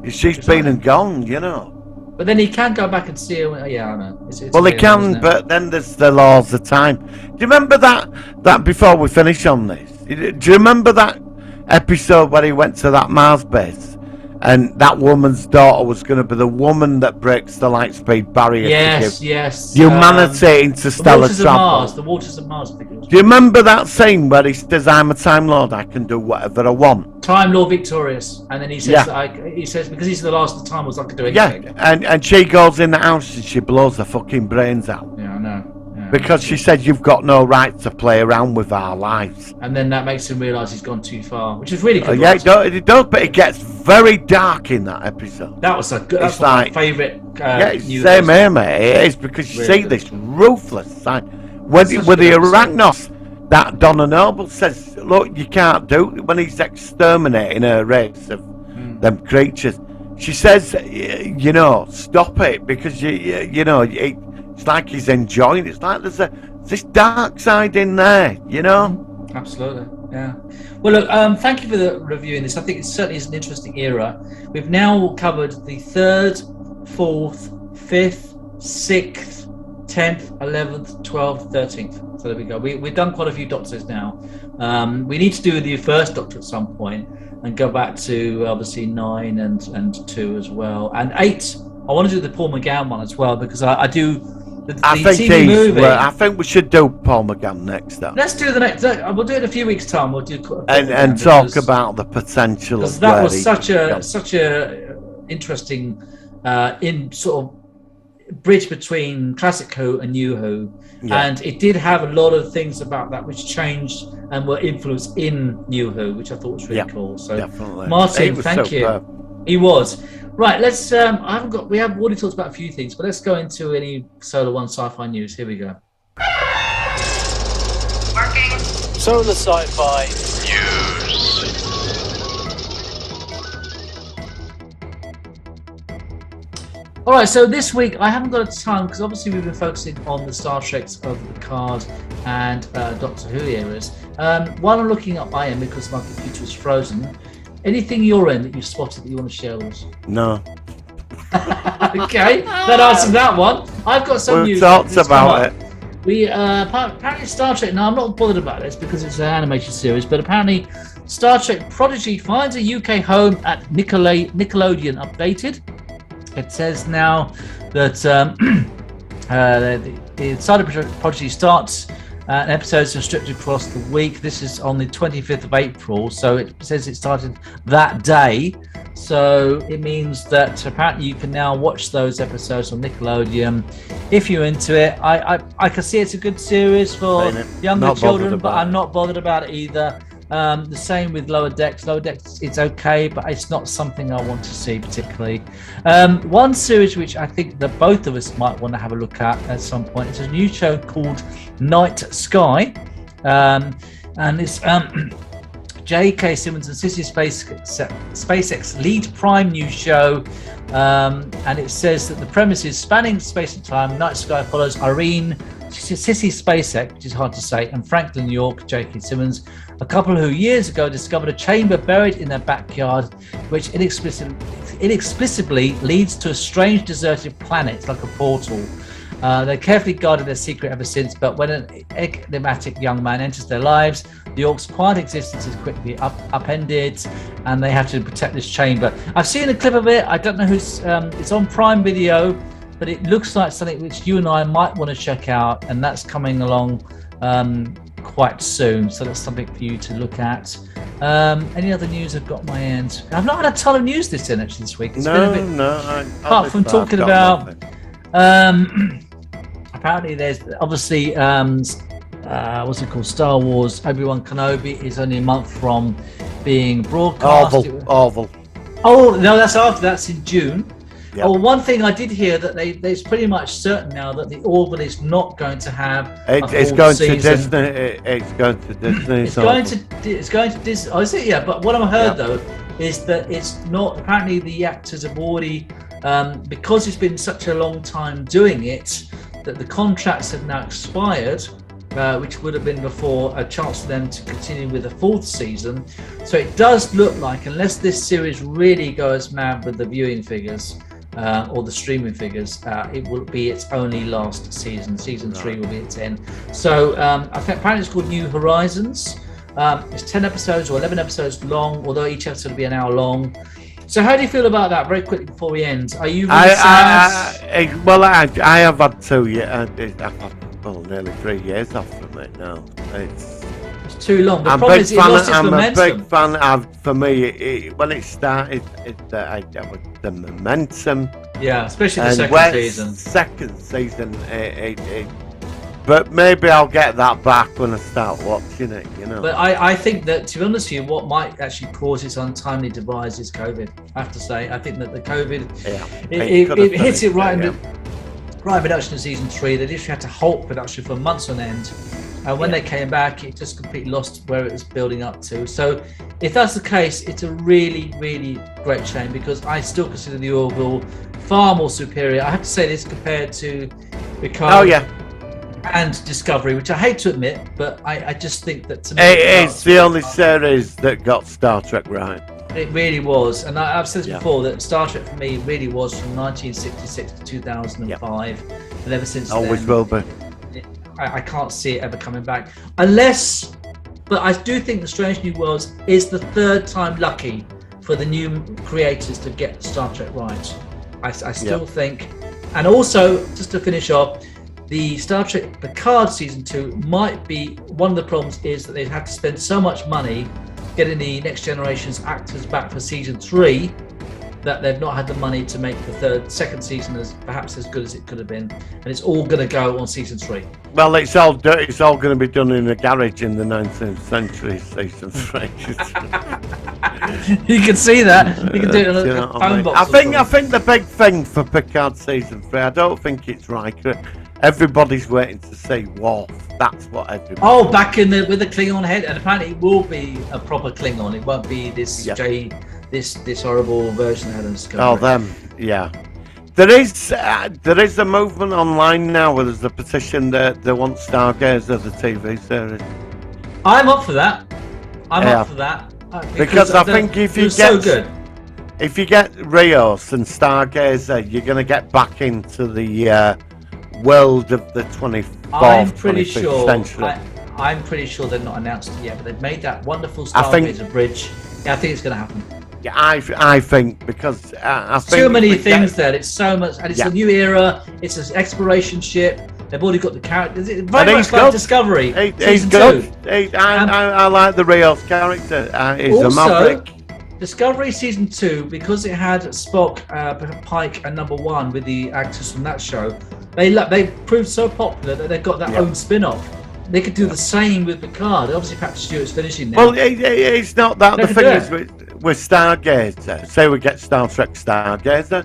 She's been and gone, you know. But then he can go back and see her. Yeah, I know. It's Well, he weird, can, isn't it? but then there's the laws of time. Do you remember that before we finish on this? Do you remember that episode where he went to that Mars base and that woman's daughter was going to be the woman that breaks the light speed barrier Yes, to give yes. humanity The interstellar Waters of travel? Mars. The Waters of Mars. I think it was. Do you remember that scene where he says, "I'm a Time Lord, I can do whatever I want"? Time Lord Victorious, and then he says, Yeah. he says because he's the last of the Time Lords, I can do Yeah, anything. and she goes in the house and she blows her fucking brains out. Yeah, I know. Yeah. Because she said, "You've got no right to play around with our lives." And then that makes him realise he's gone too far, which is really good. Yeah, writing. it does, but it gets very dark in that episode. That was a good. That's It's my like- favourite. Yeah, it's new same episode. here, mate. It is because you Really see this ruthless side. When Such a with the good episode. Arachnos, that Donna Noble says, "Look, you can't do it." When he's exterminating a race of them creatures, she says, "You know, stop it because you know it's like he's enjoying it. It's like there's this dark side in there, you know." Absolutely, yeah. Well, look, thank you for the reviewing this. I think it certainly is an interesting era. We've now covered the 3rd, 4th, 5th, 6th, 10th, 11th, 12th, 13th. So there we go. We've done quite a few Doctors now. We need to do the first Doctor at some point and go back to obviously 9 and 2 as well. And 8, I want to do the Paul McGann one as well because I do... I think TV movie. I think we should do Paul McGann next time. Let's do the next. We'll do it in a few weeks' time. We'll do And talk about the potential because of that where was he such could a interesting in sort of bridge between classic Who and New Who, Yeah. and it did have a lot of things about that which changed and were influenced in New Who, which I thought was really Yeah, cool. So definitely. He Martin, was thank superb. you. He was. Right, let's we have already talked about a few things, but let's go into any Solar One sci-fi news. Here we go. Working. Solar Sci-Fi. All right, so this week I haven't got a ton because obviously we've been focusing on the Star Treks of Picard and Doctor Who eras. While I'm looking up IM because my computer is frozen, anything you're in that you spotted that you want to share with us? No. Okay, that answers that one. I've got some We've news. talked that's come about up. it. We apparently Star Trek. Now I'm not bothered about this because it's an animated series, but apparently Star Trek Prodigy finds a UK home at Nickelodeon updated. It says now that the Star Trek Prodigy starts and episodes are stripped across the week. This is on the 25th of April, so it says it started that day. So it means that apparently you can now watch those episodes on Nickelodeon if you're into it. I can see it's a good series for Ain't it? younger Not bothered children, but about I'm it. not bothered about it either. The same with Lower Decks. Lower Decks, it's okay, but it's not something I want to see particularly. One series which I think that both of us might want to have a look at some point is a new show called Night Sky, and it's J.K. Simmons and Sissy SpaceX lead prime new show, and it says that the premise is spanning space and time. Night Sky follows Irene, Sissy SpaceX, which is hard to say, and Franklin York, J.K. Simmons, a couple who years ago discovered a chamber buried in their backyard, which inexplicably leads to a strange deserted planet. It's like a portal. They carefully guarded their secret ever since, but when an enigmatic young man enters their lives, the York's quiet existence is quickly upended, and they have to protect this chamber. I've seen a clip of it. I don't know who's. It's on Prime Video, but it looks like something which you and I might want to check out, and that's coming along quite soon. So that's something for you to look at. Any other news I've got on my end? I've not had a ton of news this week. It's been a bit, apart from talking about. Apparently, there's obviously what's it called? Star Wars Obi-Wan Kenobi is only a month from being broadcast. Orville. Oh no, that's after. That's in June. Yeah. Oh, one thing I did hear that it's pretty much certain now that the Orville is not going to have It's full going season. to Disney. It's going to Disney. It's going to Disney. Oh, is it? Yeah, but what I've heard though is that it's not. Apparently, the actors have already, because it's been such a long time doing it, that the contracts have now expired. Which would have been before a chance for them to continue with the 4th season. So it does look like, unless this series really goes mad with the viewing figures or the streaming figures, it will be its only last season. Season 3 will be its end. So I think apparently it's called New Horizons. It's 10 episodes or 11 episodes long, although each episode will be an hour long. So how do you feel about that? Very quickly before we end, are you really sad? Well, I have had 2 years. I've had nearly 3 years off from it now. It's too long. The I'm problem is it lost its I'm momentum. a big fan of. For me, when it started, the momentum. Yeah, especially the And second season. Second season, but maybe I'll get that back when I start watching it. You know. But I think that, to be honest with you, what might actually cause its untimely demise is COVID. I have to say, I think that the COVID, it hits it right in the production of season 3. They literally had to halt production for months on end. And when they came back, it just completely lost where it was building up to. So if that's the case, it's a really, really great shame, because I still consider the Orville far more superior. I have to say this compared to Picard and Discovery, which I hate to admit, but I just think that to me... It's the only series that got Star Trek right. It really was, and I've said this before, that Star Trek for me really was from 1966 to 2005, and ever since always then, will be. I can't see it ever coming back, unless. But I do think the Strange New Worlds is the 3rd time lucky for the new creators to get Star Trek right. I still think, and also just to finish off, the Star Trek Picard season 2 might be one of the problems is that they've had to spend so much money getting the Next Generation's actors back for season 3 that they've not had the money to make the second season perhaps as good as it could have been, and it's all going to go on season 3. Well, it's all going to be done in a garage in the 19th century, season 3. You can see that. You can do it in a phone box. I think the big thing for Picard season 3, I don't think it's Riker. Everybody's waiting to see Worf. That's what everybody. Oh, back in with the Klingon head, and apparently it will be a proper Klingon. It won't be this this horrible version they had of Discovery. Oh, them, yeah. There is a movement online now where there's a petition that they want Stargazer, the TV series. I'm up for that. I'm up for that because I think if you get Rios and Stargazer, you're going to get back into the world of the 25th century. I'm pretty sure they've not announced it yet, but they've made that wonderful Stargazer bridge. Yeah, I think it's going to happen. Yeah, I think because I think too many things there. It's so much, and it's a new era. It's an exploration ship. They've already got the characters. It's very much like Discovery. He's good. I like the Rios character. He's a maverick. Discovery season 2, because it had Spock, Pike, and Number 1 with the actors from that show. They proved so popular that they've got their own spin-off. They could do the same with Picard. Obviously, Patrick Stewart's finishing now. Well, it's not that. The thing is, with Stargazer, say we get Star Trek Stargazer,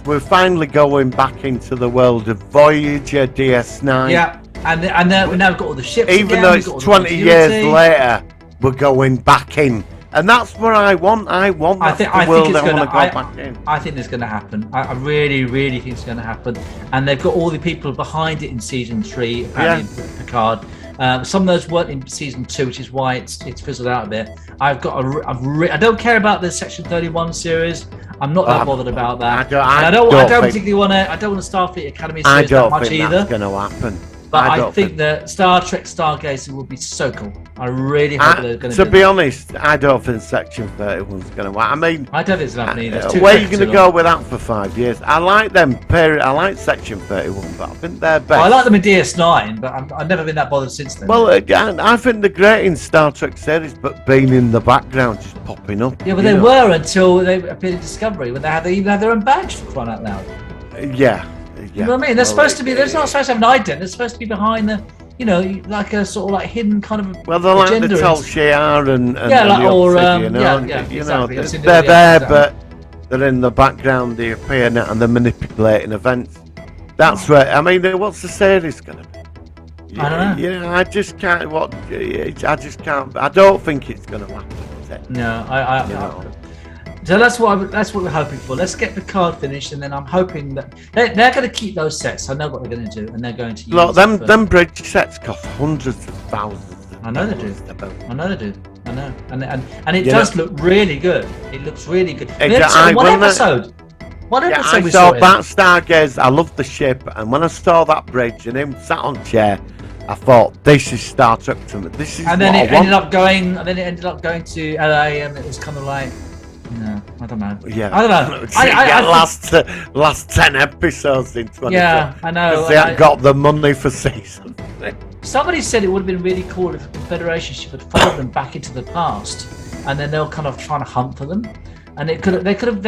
we're finally going back into the world of Voyager, DS9. Yeah, and we've now got all the ships. Even though it's 20 years later, we're going back in. And that's what I want. I want the world I want to go back in. I think it's going to happen. I really, really think it's going to happen. And they've got all the people behind it in season 3, apparently in Picard. Some of those weren't in season 2, which is why it's fizzled out a bit. I don't care about the Section 31 series. I'm not that bothered about that. I don't particularly want to. I don't want a Starfleet Academy series that much either. That's going to happen. But I think that Star Trek Stargazer will be so cool. I really hope they're going to. To be honest, I don't think Section 31's going to. I mean, I don't think it's going to happen either. Where are you going to go with that for 5 years? I like them. I like Section 31, but I think they're best. I like them in DS9, but I've never been that bothered since then. Well, again, I think they're great in Star Trek series, but being in the background, just popping up. Yeah, but they were until they appeared in Discovery, when they even had their own badge, for crying out loud. Yeah. You know what I mean? They're supposed to be. They're not supposed to have an ident. They're supposed to be behind the, like a sort of like hidden kind of. Well, they're like the Tal Shiar and exactly. they're there, but they're in the background, they appear now, and they're manipulating events. That's where, I mean, what's the series going to be? I don't know. Yeah, I just can't, I don't think it's going to happen, is it? No, You know? So that's what we're hoping for. Let's get Picard finished, and then I'm hoping that they're going to keep those sets. I know what they're going to do, and they're going to use Look, them bridge sets cost hundreds of thousands. I know they do. I know they do. I know, and it You does know- look really good. It looks really good. Exactly. One When episode. One Yeah, episode I we saw saw it. that Stargaze. I loved the ship, and when I saw that bridge and him sat on chair, I thought, "This is Star Trek to me. This is And then what it I want." ended up going to LA, and it was kind of like, no, I don't know. Yeah, I don't know. last 10 episodes in 20. Yeah, I know. Because they haven't got the money for season 3. Somebody said it would have been really cool if the Confederation ship had followed them back into the past, and then they were kind of trying to hunt for them. And they could have,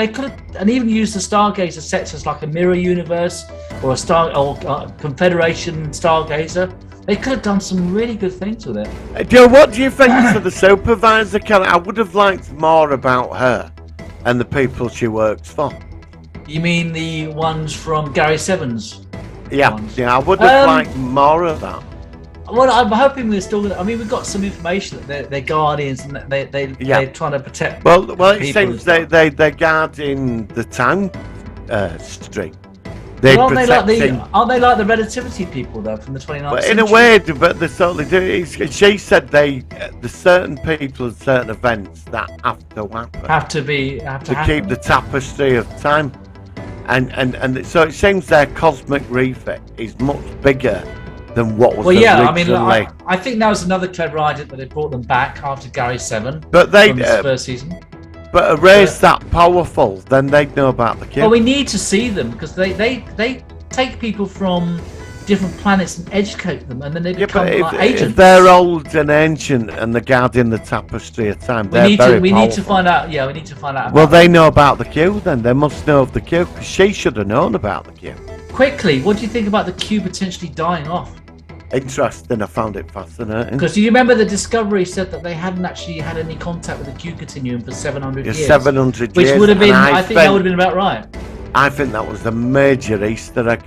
and even used the Stargazer sets as like a mirror universe or a Confederation Stargazer. They could have done some really good things with it. Joe, what do you think to the supervisor, Kelly? I would have liked more about her and the people she works for. You mean the ones from Gary Sevens? Yeah, Ones. yeah, I would have liked more of that. Well, I'm hoping we're still going to. I mean, we've got some information that they're guardians and that they're trying to protect. Well, it people seems and they're guarding the time stream. They Well, aren't they like the relativity people though from the 29th But century? in a way, but they certainly do. She said there's certain people and certain events that have to happen have to keep the tapestry of time, and so it seems their cosmic refit is much bigger than what was originally. I think that was another clever idea that they brought them back after Gary 7 But they, from this first season. but a race that powerful, then they'd know about the kid. Well, we need to see them because they take people from different planets and educate them, and then they become like agents. If they're old and ancient and they're guarding the tapestry of time, we need to find out. Yeah, we need to find out. Well, they know about the Q then. They must know of the Q because she should have known about the Q. Quickly, what do you think about the Q potentially dying off? Interesting. I found it fascinating. Because do you remember the Discovery said that they hadn't actually had any contact with the Q continuum for 700 years? 700 which years. would have been, and I think that would have been about right. I think that was a major Easter egg.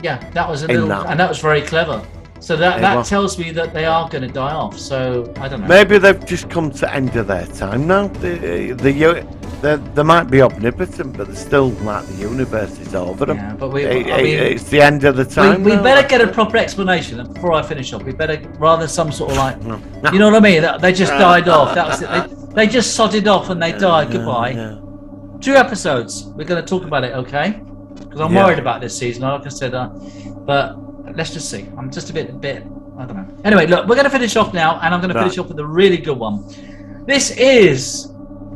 Yeah, that was In that. and that was very clever. So that was. tells me that they are going to die off. So I don't know. Maybe they've just come to end of their time now. They might be omnipotent, but they're still like the universe is over them. Yeah, but It's the end of the time. we now. better get a proper explanation. And before I finish off, we better rather than some sort of like, you know what I mean? They just died off. That was it. They just sodded off and they died. Goodbye. Yeah. 2 episodes. We're going to talk about it, okay? Because I'm worried about this season. Like I said, but let's just see. I'm just a bit. I don't know. Anyway, look, we're going to finish off now, and I'm going to finish off with a really good one. This is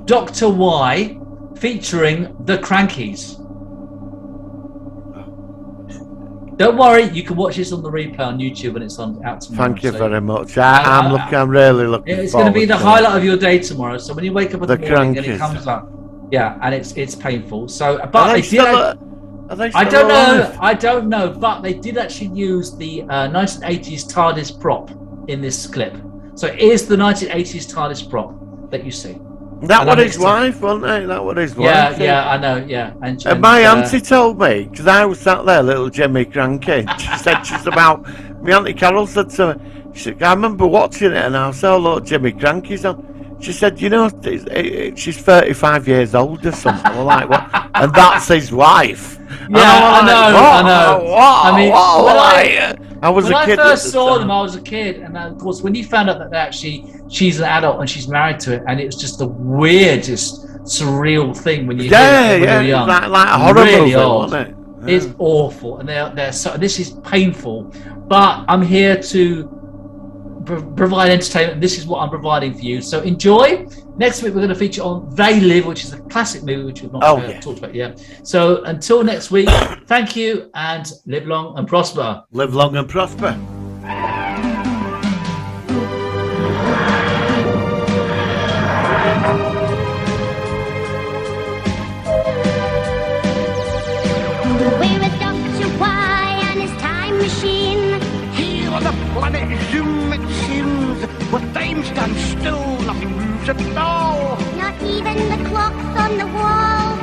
Dr. Y featuring the Crankies. Don't worry, you can watch this on the replay on YouTube when it's out tomorrow. Thank you very much. I'm really looking. It's going to be the highlight of your day tomorrow. So when you wake up in the The morning and it Crankies. comes up, yeah, and it's painful. So, but Are they they did. still I don't alive? know. I don't know, but they did actually use the 1980s TARDIS prop in this clip. So it is the 1980s TARDIS prop that you see. That And was I his mixed wife, wasn't it? That was his wife. Yeah, I know. Yeah, and My auntie told me, because I was sat there, little Jimmy Cranky. She said she's about. My auntie Carol said to me, she said, I remember watching it, and I saw little Jimmy Cranky's on. She said, you know, she's 35 years old or something. We're like, what? And that's his wife. Yeah, I know. What? I mean, I was when a I kid. first at the saw time. them, I was a kid, and of course, when you found out that she's an adult and she's married to it, and it was just the weirdest, surreal thing when you hear it when you're young. like a horror Really movie, odd. wasn't it? It's awful, and they're so. This is painful, but I'm here to provide entertainment. This is what I'm providing for you. So enjoy. Next week we're going to feature on They Live, which is a classic movie which we've not talked about yet. So until next week, thank you and live long and prosper. Live long and prosper. We're with Dr. Y and his time machine. Here on the planet Zoom, it seems, where time stands still, nothing moves at all. Not even the clocks on the wall.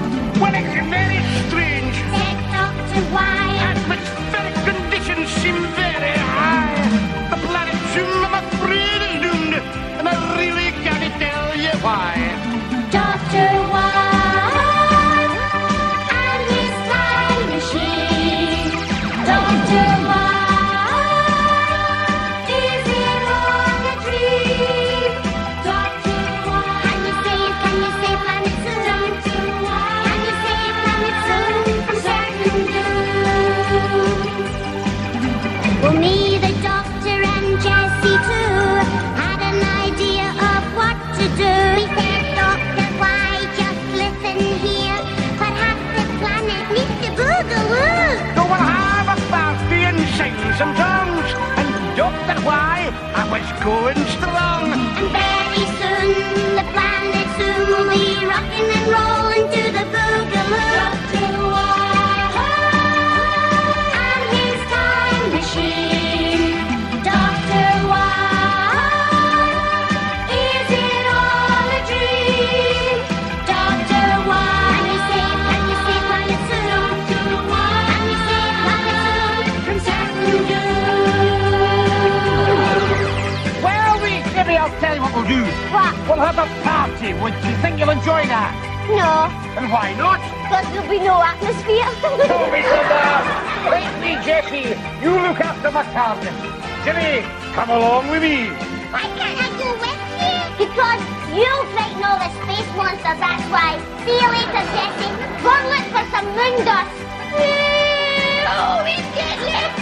going strong. And very soon, the planet soon will be rocking and rolling to the boogaloo. Dr. Why and his time machine. Dr. Why, is it all a dream? Dr. Why, can you save planet soon? Dr. Why, can you save planet soon from certain doom? Well, maybe I'll tell you what we'll do. What? We'll have a party. Would you think you'll enjoy that? No, And why not? because there'll be no atmosphere. Don't be so bad. Right, me, Jesse. You look after my garden. Jimmy, come along with me. Why can't I go with you? Because you'll frighten all the space monsters, that's why. See you later, Jesse. Go and look for some moon dust. Oh, we get left